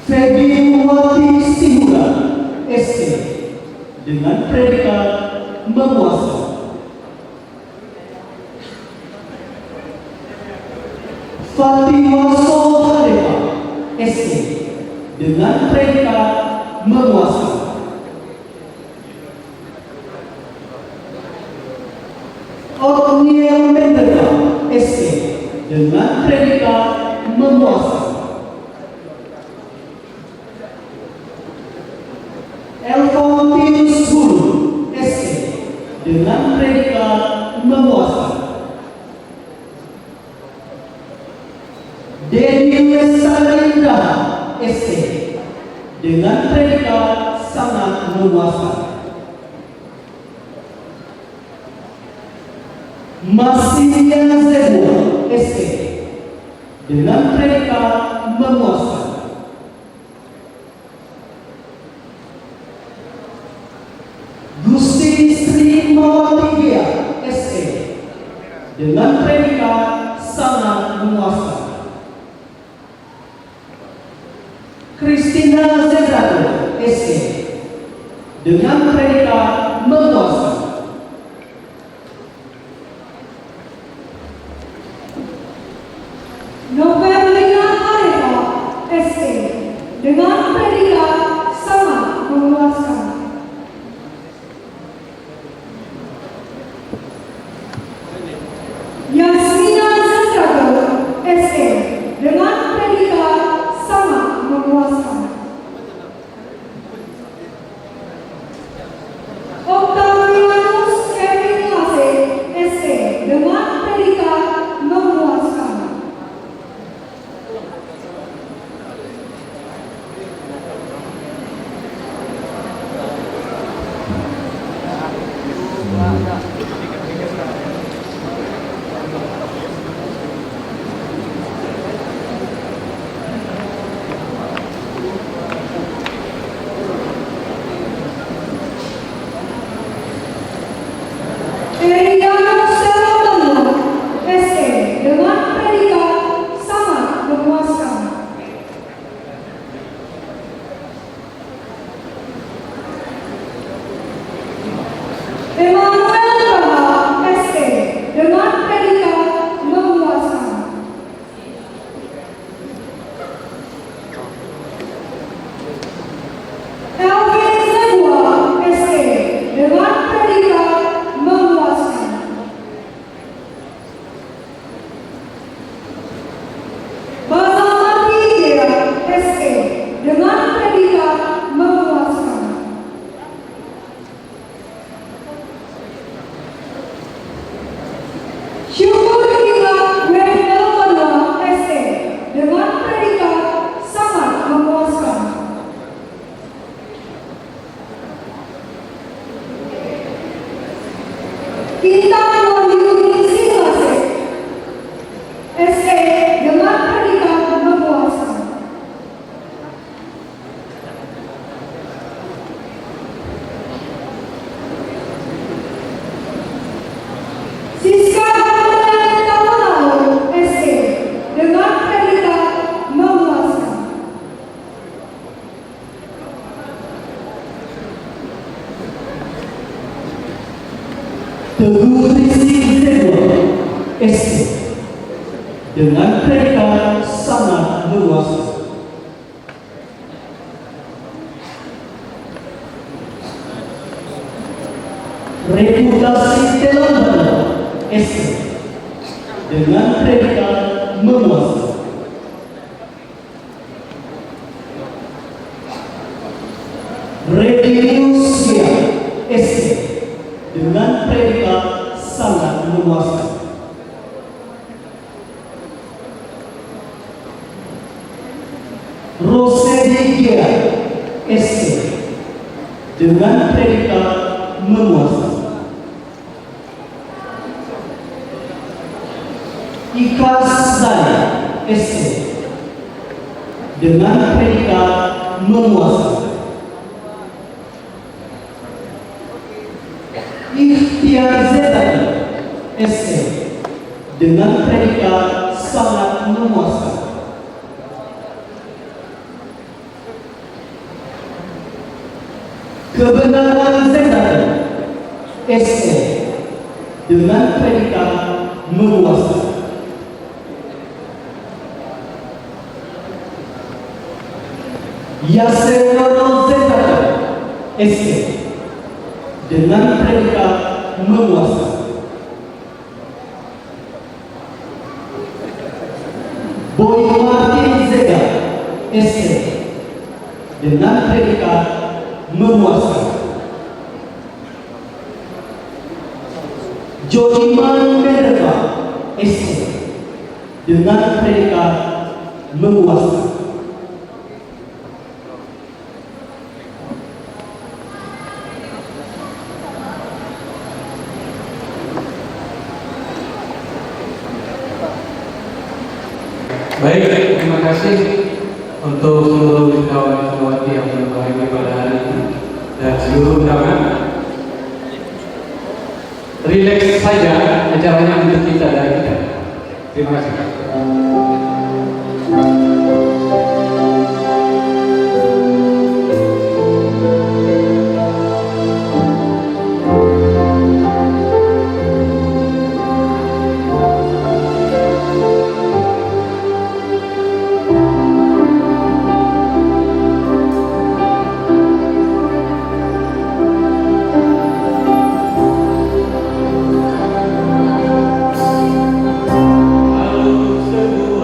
Febiwati Sihura, SC, dengan predikat memuaskan. Fatima Sohadepa, SC, dengan predikat memuaskan. Otniel Mendelpa, SC, dengan predikat memuaskan. Elfontinus Hulu, SC, dengan predikat memuaskan. Denny Lestari SC, dengan predikat sangat memuaskan. Masinia Zedwa, SC, dengan predikat memuaskan. Gusti Sri Mawati SC, dengan predikat sangat memuaskan. Christina Zedrato, SC, dengan predikat memuaskan. Novelina Areta, SC, dengan predikat sangat memuaskan. Yasmina Zedrato, SC, dengan predikat sangat memuaskan. Octavianus Kevin Mase, SC, dengan predikat memuaskan. SC dengan predikat sangat luas. Reputasi Telangana SC dengan predikat memuaskan. Revolusia SC dengan predikat sangat memuaskan. Rosedigia SC dengan predikat memuaskan. Ikasai SC dengan predikat memuaskan. Ikhtiar Zetani SC dengan predikat sangat memuaskan. Kebenaran Zetani SC dengan predikat memuaskan. Yasero Zetani SC dengan predikat memuaskan. Boy Martin Zega SC dengan predikat memuaskan. Jojiman Mereka SC dengan predikat memuaskan. Baik, terima kasih untuk seluruh wisudawan-wisudawati yang berbahagia pada hari ini dan seluruh undangan. Rileks saja acaranya untuk kita dari kita. Terima kasih. Semua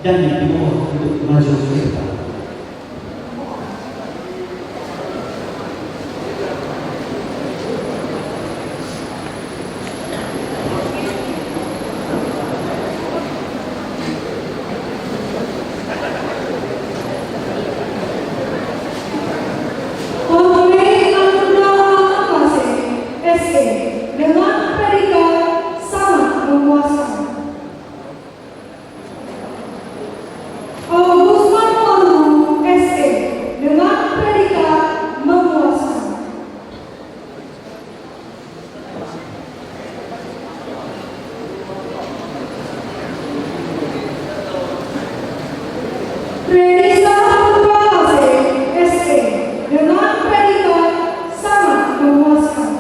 dan dimohon untuk maju ke depan. Dengan predikat sangat memuaskan. Augusman Lalu SE dengan predikat memuaskan. Fredisa Putra SE dengan predikat sangat memuaskan.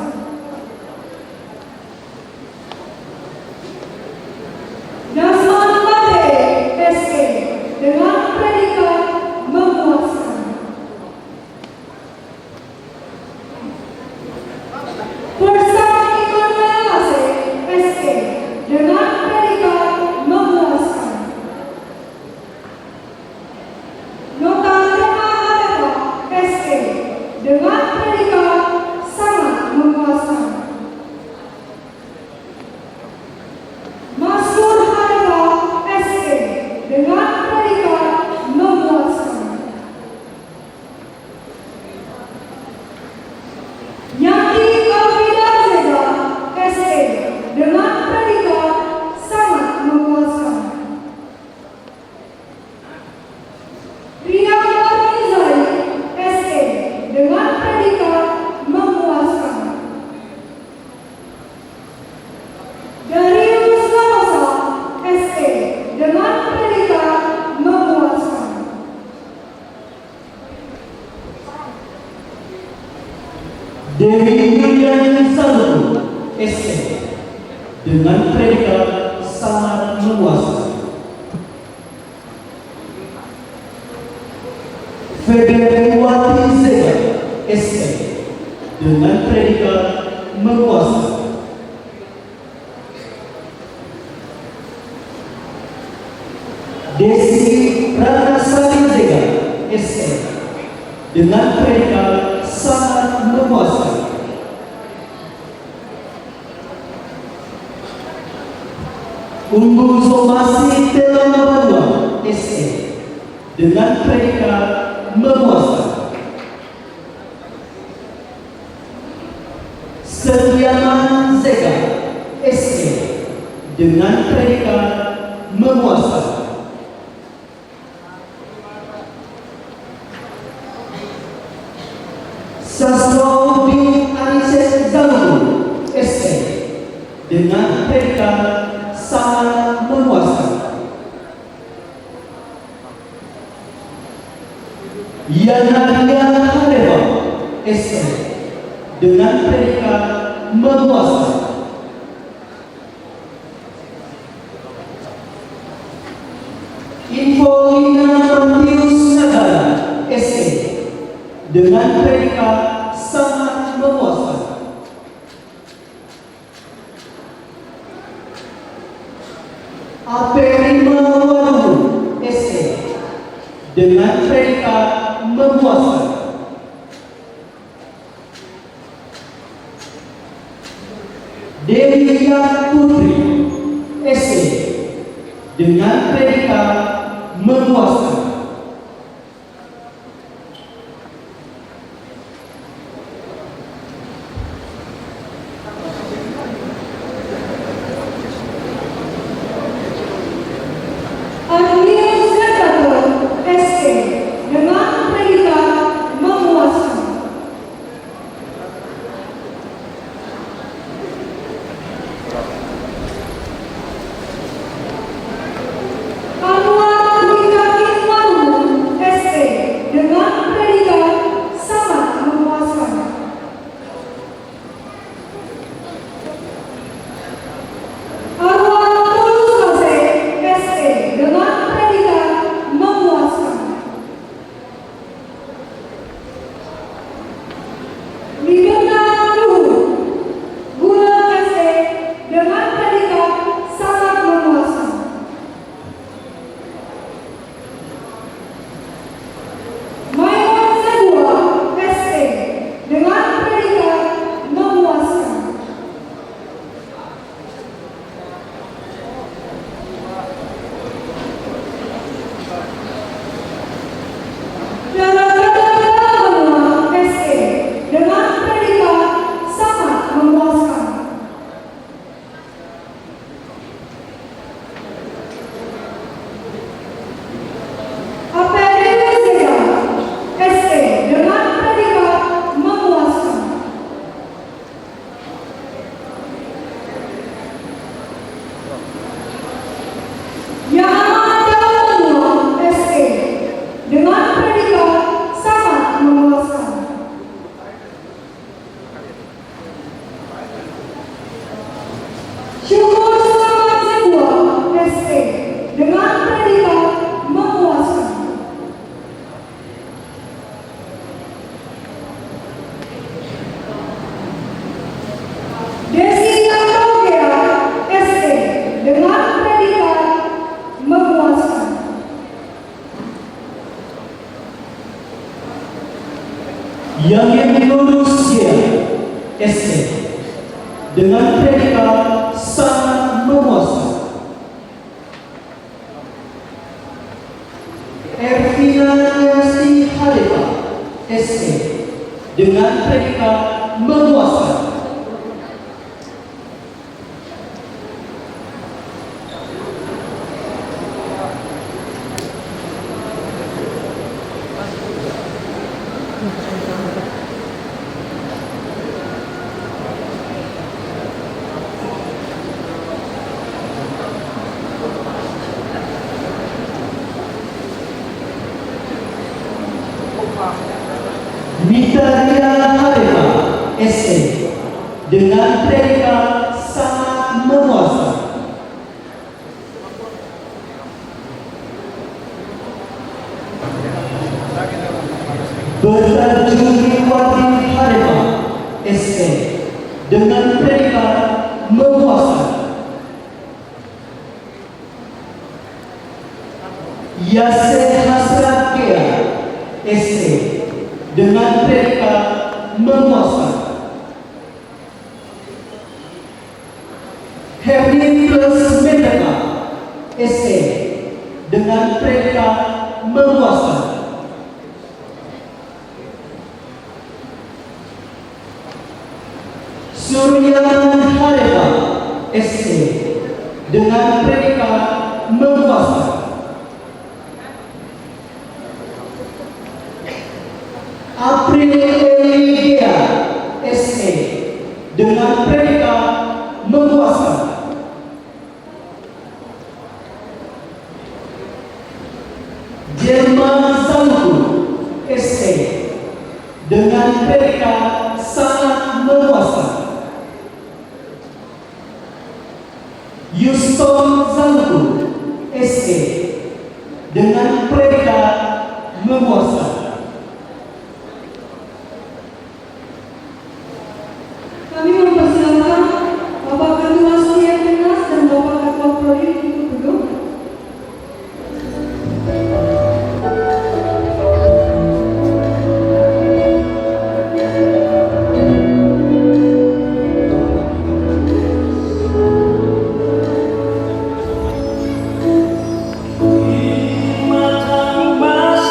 Dasman Mate SE dengan predikat memuaskan. Persang Ikon Melase SE dengan predikat memuaskan. Nota Tema Atepa SE dengan predikat sangat memuaskan. Maskur Hanefa SE dengan predikat memuaskan. Yaki Alvida Zega SE dengan predikat sangat memuaskan. Ria Marnizai SE dengan predikat memuaskan. Darius Larosa SE dengan predikat memuaskan. Dewi Yuliani Saluku SE dengan predikat sangat memuaskan. Februari Zega SE dengan predikat memuaskan. Desi Ratnasari Zega SE dengan predikat sangat memuaskan. Unggul Somasi Telamabanua SE dengan predikat memuaskan. Setiaman Zega SE dengan predikat memuaskan. Sastroudin Aniset Zalugu SE dengan predikat sangat memuaskan. Yanaria Hanefa SE dengan predikat memuaskan. Infolina Pontius Nagara SE dengan predikat sangat memuaskan. Aperima Waru SE dengan predikat memuaskan. Dewi Putri SE dengan predikat memuaskan. Agnius Zekato SE dengan predikat memuaskan. Anwar Mikakin dengan predikat memuaskan. Mitaria Harema SE dengan predikat sangat memuaskan. Bertajuliwati Harema SE dengan predikat memuaskan. Yase Hasrat Kea SE dengan predikat memuaskan. Herniklus Mendeka SE dengan predikat memuaskan. Suryaman Harema SE dengan predikat memuaskan. April Elia SE dengan predikat memuaskan. Jerman Sangku SE dengan predikat sangat memuaskan. Yuston Sangku SE dengan predikat memuaskan. Kami mempersilahkan Bapak Ketua Setia Timnas dan Bapak Ketua Prodi untuk duduk. Matang mas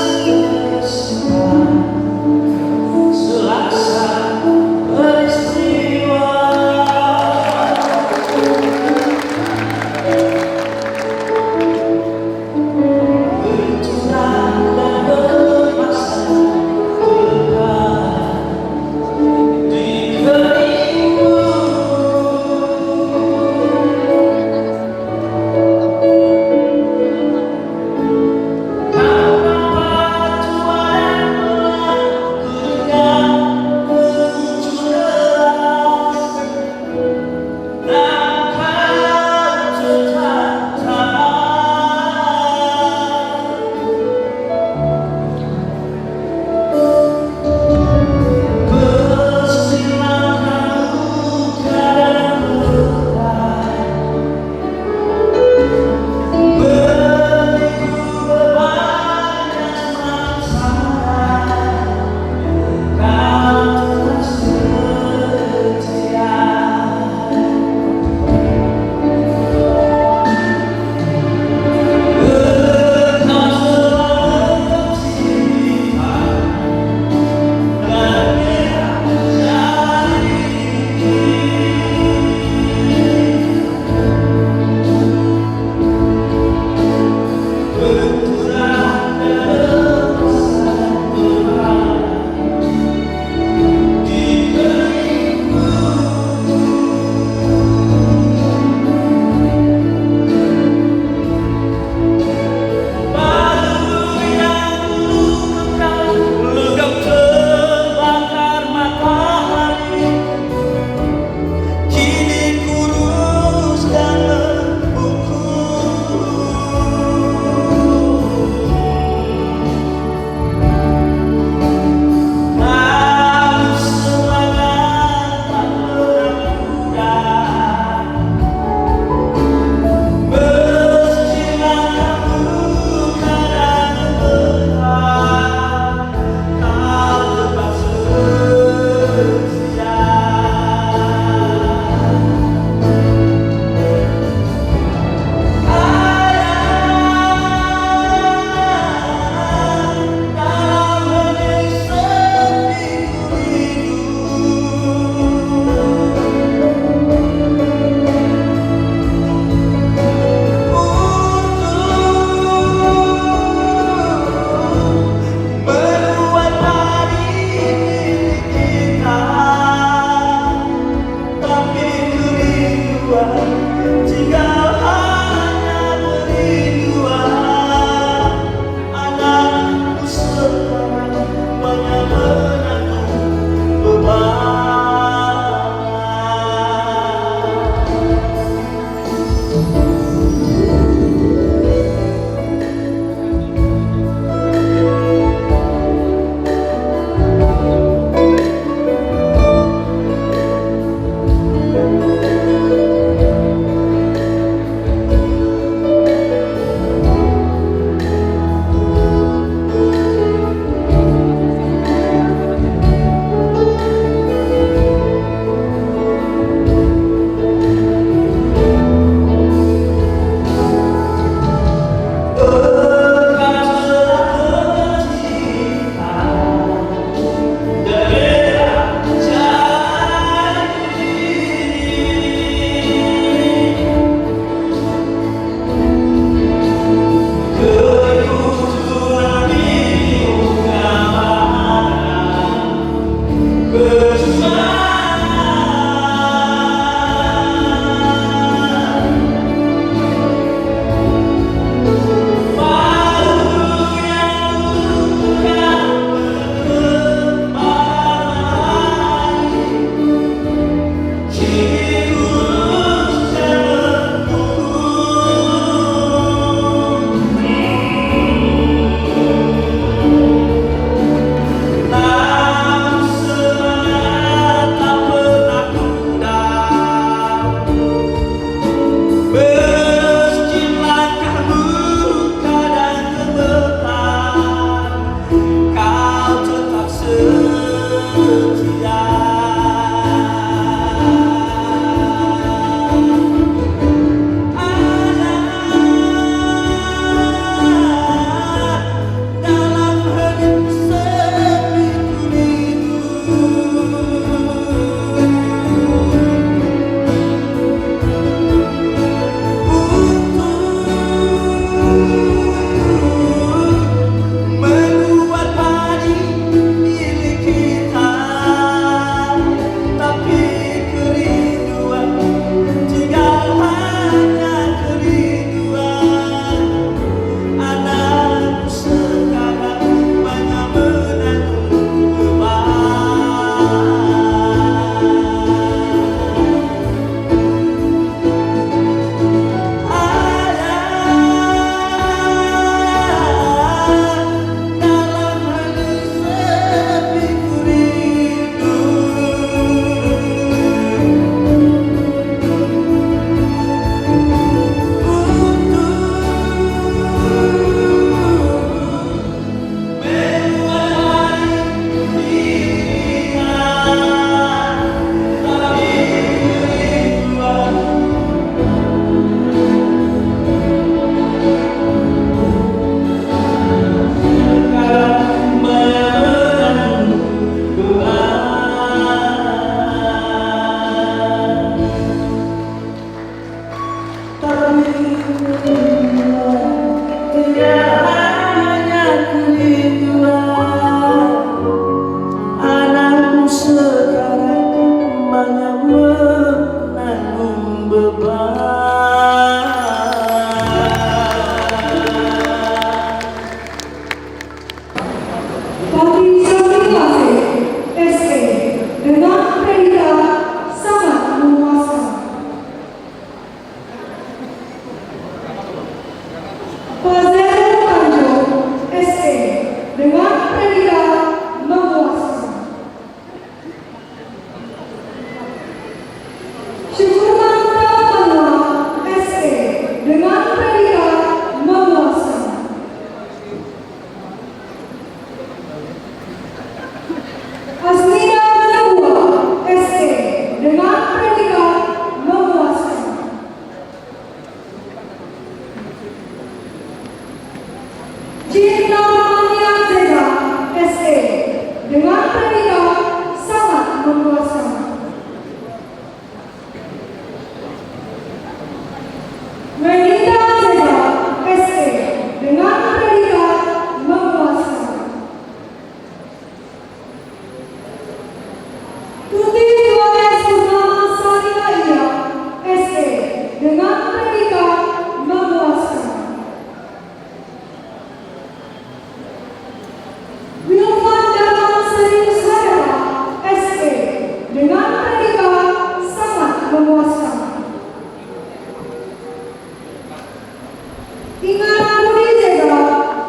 Ingat Budi Jega,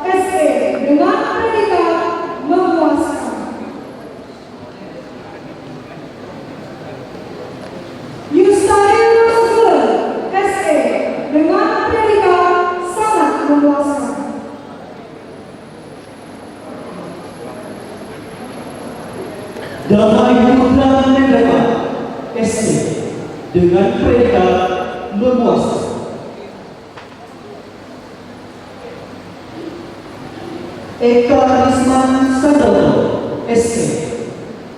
SE, dengan predikat memuaskan. Yustarina Sulen, SE, dengan predikat sangat memuaskan. Damai Putra Nendra, SE, dengan predikat memuaskan. Eka Risman Sandono, SE,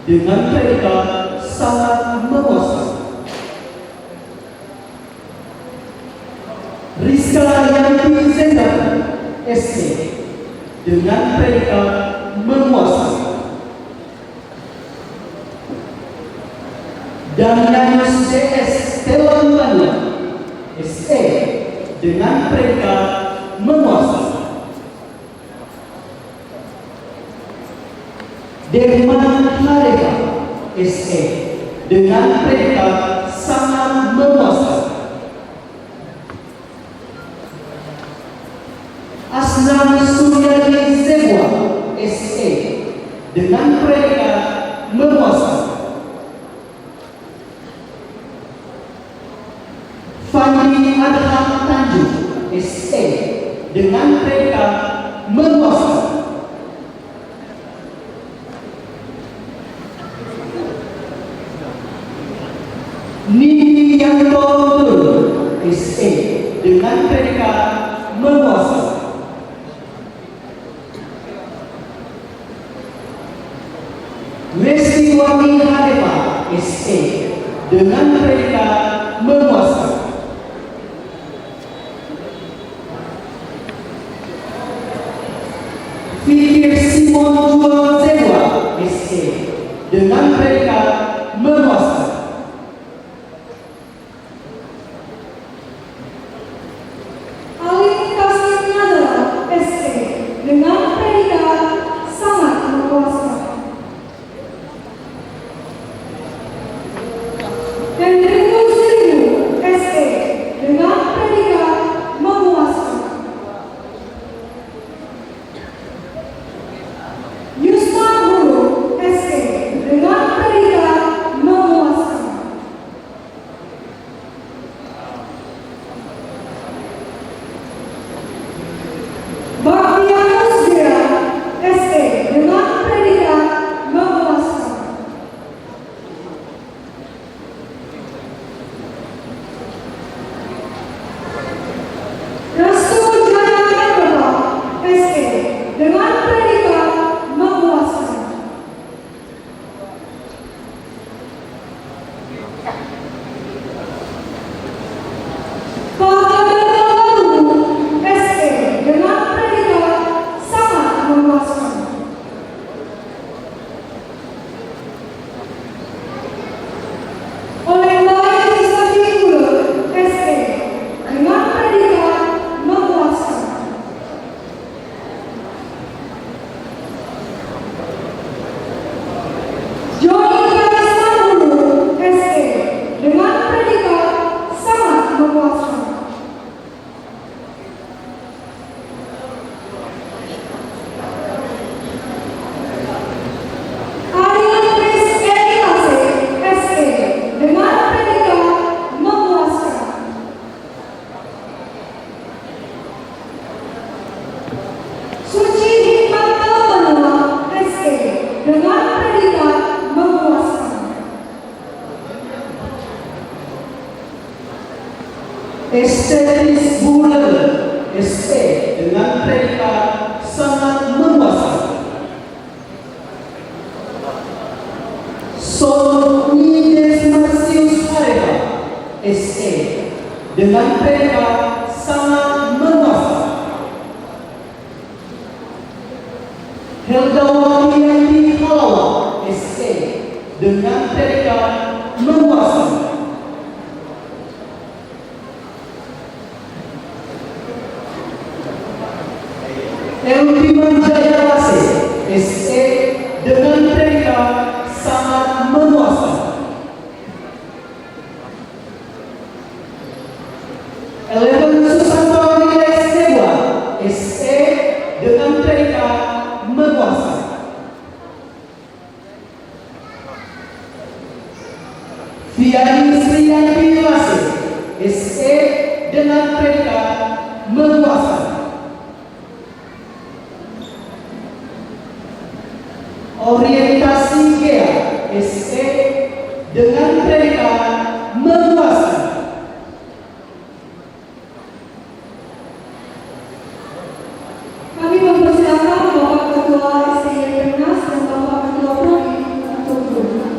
dengan predikat sangat memuaskan. Rizka Yanti Zendana, SE, dengan predikat memuaskan. Dan Yanus JS Telanggana, SE, dengan predikat memuaskan. Derman Hareka, SE, dengan predikat sangat memuaskan. Asnan Suryani Zebwa, SE, dengan predikat memuaskan. Fandi Adham Tanjung, SE, dengan predikat memuaskan. Nini Yanto Nur, SE, dengan predikat memuaskan. Lesti Wati Hadepa, SE, dengan predikat memuaskan. Fikir Simon Jual Zebwa, SE, dengan predikat memuaskan. Alif Kasih Nadara, SE, dengan predikat sangat memuaskan. Hendriku Seribu, SE, dengan predikat memuaskan. Yusma Hulu, SE, dengan predikat memuaskan. Baktianus Gera, SE, dengan predikat memuaskan. Rasul Jaya, SE, dengan predikat memuaskan. Pakadana, SE, dengan predikat sangat memuaskan. Oleh Bayi Safikul, SE, dengan predikat memuaskan. Joni Karismanulu, SE, dengan predikat sangat memuaskan. Ariel Chris Elikase, SE, dengan predikat memuaskan. Suci Hikmata Benua, SE, dengan predikat memuaskan. Estetis Bulan, SE, dengan predikat sangat memuaskan. Son Nides Marsius Hareka, SE, dengan predikat sangat memuaskan. Heldawati Yanti Halawa, SE, dengan predikat memuaskan. Elviman Jayawase, SE, dengan predikat sangat memuaskan. Eleven Susanto Nilai Sewa, dengan predikat menguasai. Orientasi GEA SE dengan predikat menguasai. Kami mempersilakan Bapak Ketua STY Pernas dan Bapak Ketua Prodi untuk duduk.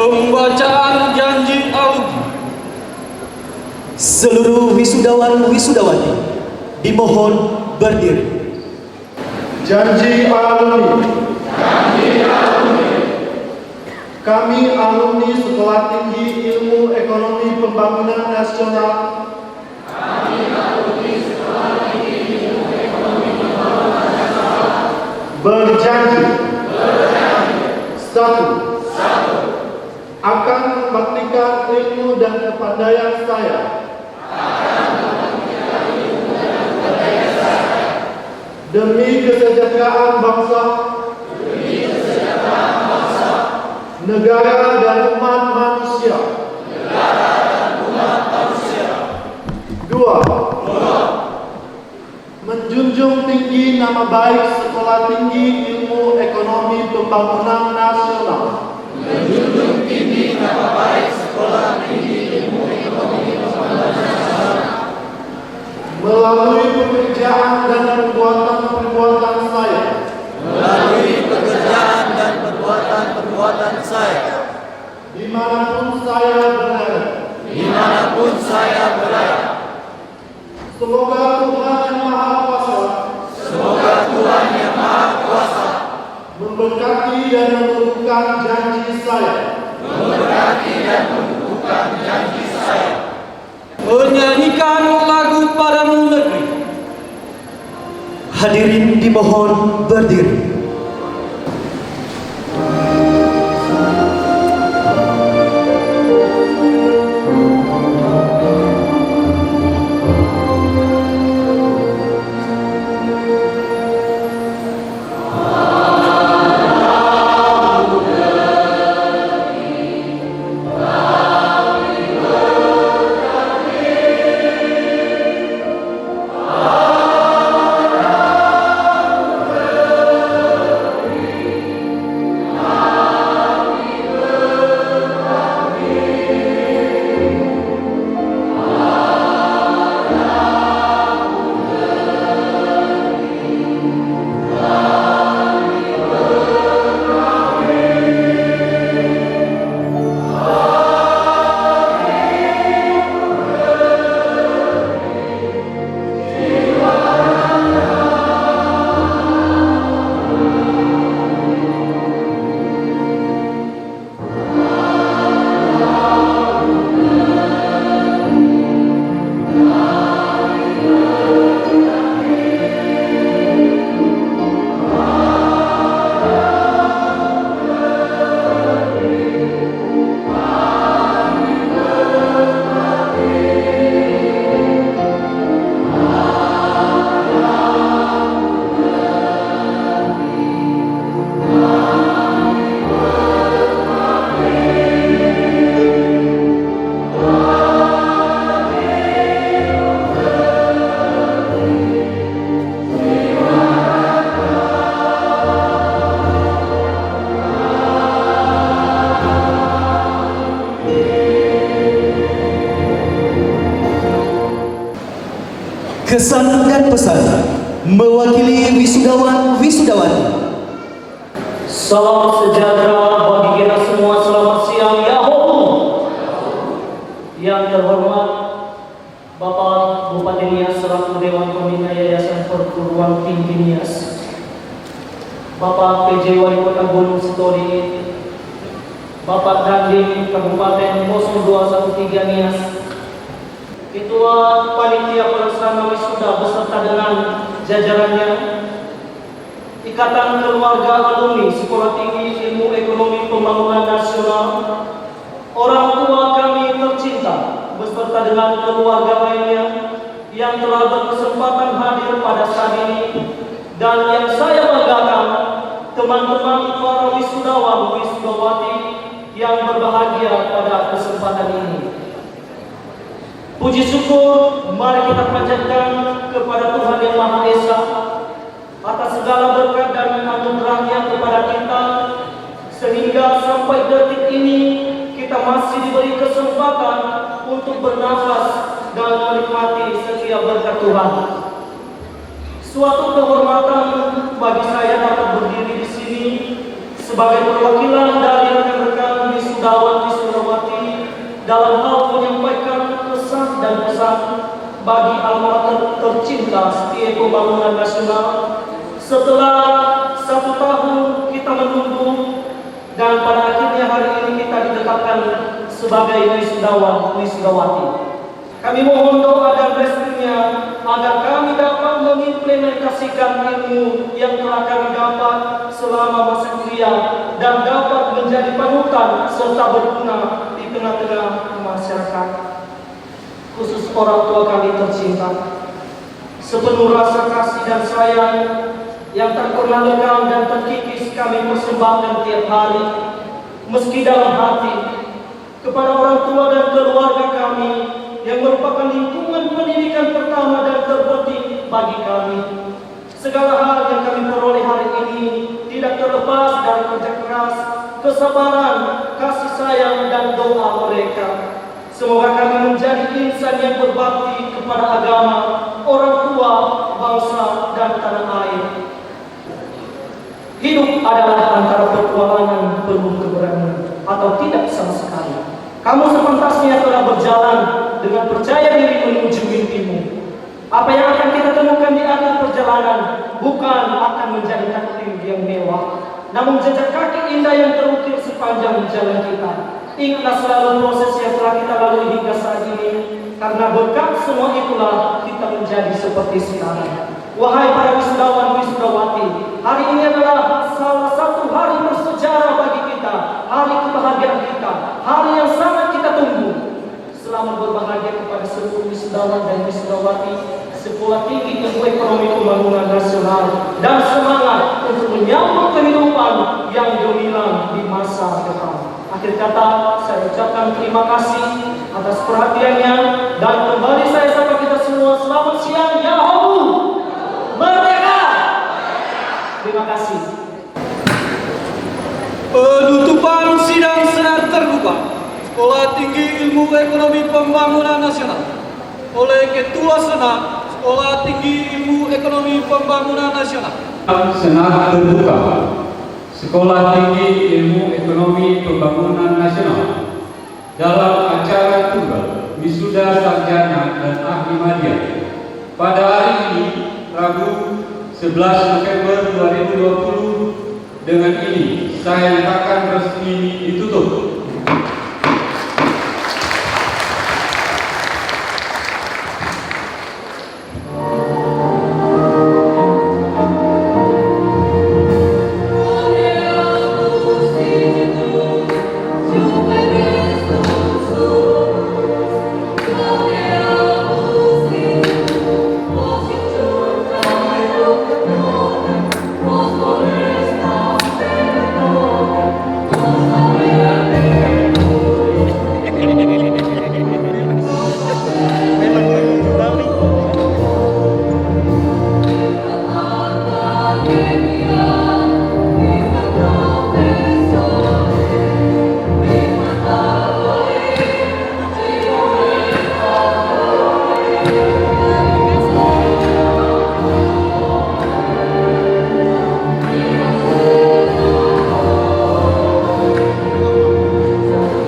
Pembacaan janji alumni. Seluruh wisudawan-wisudawati dimohon berdiri. Janji alumni. Kami alumni Sekolah Tinggi Ilmu Ekonomi Pembangunan Nasional berjanji satu, akan membaktikan ilmu dan kepandaian saya demi kesejahteraan bangsa, negara dan umat manusia. Dua, menjunjung tinggi nama baik Sekolah Tinggi Ilmu Ekonomi Pembangunan Nasional. Melalui pekerjaan dan perbuatan saya. Dimanapun saya berada. Semoga Tuhan Yang Maha Kuasa memberkati dan mengukuhkan janji saya. Menyanyikan lagu Padamu Negeri. Hadirin dimohon berdiri. Kesan dan pesan mewakili wisudawan-wisudawati. Salam sejahtera bagi kita semua. Selamat siang ya Allah. Yang terhormat Bapak Bupati Nias selaku Dewan Pembina Yayasan Perguruan Tinggi Nias, Bapak PJ Wali Kota Gunung Sitori, Bapak Dandim Kabupaten Poso 213 Nias, Ketua Panitia Pelaksana Wisuda beserta dengan jajarannya, Ikatan Keluarga Alumni Sekolah Tinggi Ilmu Ekonomi Pembangunan Nasional, orang tua kami tercinta beserta dengan keluarga lainnya yang telah berkesempatan hadir pada saat ini, dan yang saya banggakan teman-teman para wisudawan wisudawati yang berbahagia pada kesempatan ini. Puji syukur mari kita panjatkan kepada Tuhan Yang Maha Esa atas segala berkat dan anugerah-Nya kepada kita, sehingga sampai detik ini kita masih diberi kesempatan untuk bernafas dan menikmati setiap berkat Tuhan. Suatu kehormatan bagi saya dapat berdiri di sini sebagai perwakilan dari rekan-rekan wisudawan wisudawati dalam hal menyampaikan kesan dan pesan bagi alma tercinta Setia Pembangunan Nasional setelah 1 tahun kita menunggu dan pada akhirnya hari ini kita ditetapkan sebagai wisudawan wisudawati. Kami mohon doa dan restunya agar kami dapat mengimplementasikan ilmu yang telah kami dapat selama masa kuliah dan dapat menjadi panutan serta berguna di tengah-tengah masyarakat, khusus orang tua kami tercinta. Sepenuh rasa kasih dan sayang yang tak pernah lekang dan terkikis kami persembahkan tiap hari, meski dalam hati, kepada orang tua dan keluarga kami yang merupakan lingkungan pendidikan pertama dan terpenting bagi kami. Segala hal yang kami peroleh hari ini tidak terlepas dari kerja keras, kesabaran, kasih sayang dan doa mereka. Semoga kami menjadi insan yang berbakti kepada agama, orang tua, bangsa, dan tanah air. Hidup adalah antara petualangan penuh keberanian atau tidak sama sekali. Kamu sepantasnya telah berjalan dengan percaya diri menuju mimpimu. Apa yang akan kita temukan di akhir perjalanan bukan akan menjadi takdir yang mewah, namun jejak kaki indah yang terukir sepanjang jalan kita. Ingatlah selalu proses yang telah kita lalui hingga saat ini, karena berkat semua itulah kita menjadi seperti sekarang. Wahai para wisudawan wisudawati, hari ini adalah salah satu hari bersejarah bagi kita, hari kebahagiaan kita, hari yang sangat kita tunggu. Selamat berbahagia kepada seluruh wisudawan dan wisudawati Sekolah Tinggi Ilmu Ekonomi Pembangunan Nasional, dan semangat untuk menyambut kehidupan yang gemilang di masa depan. Akhir kata, saya ucapkan terima kasih atas perhatiannya, dan kembali saya sapa kita semua selamat siang, Yahoo! Merdeka! Terima kasih. Penutupan sidang senat terbuka Sekolah Tinggi Ilmu Ekonomi Pembangunan Nasional oleh Ketua Senat Sekolah Tinggi Ilmu Ekonomi Pembangunan Nasional. Senat terbuka Sekolah Tinggi Ilmu Ekonomi Pembangunan Nasional dalam acara tunggal wisuda sarjana dan ahli madya pada hari ini Rabu 11 November 2020. Dengan ini saya nyatakan resmi ditutup.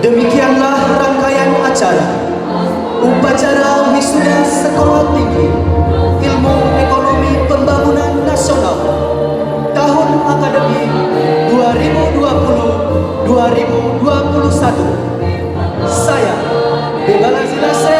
Demikianlah rangkaian acara upacara wisuda Sekolah Tinggi Ilmu Ekonomi Pembangunan Nasional tahun akademik 2020-2021. Saya Bebala Zilase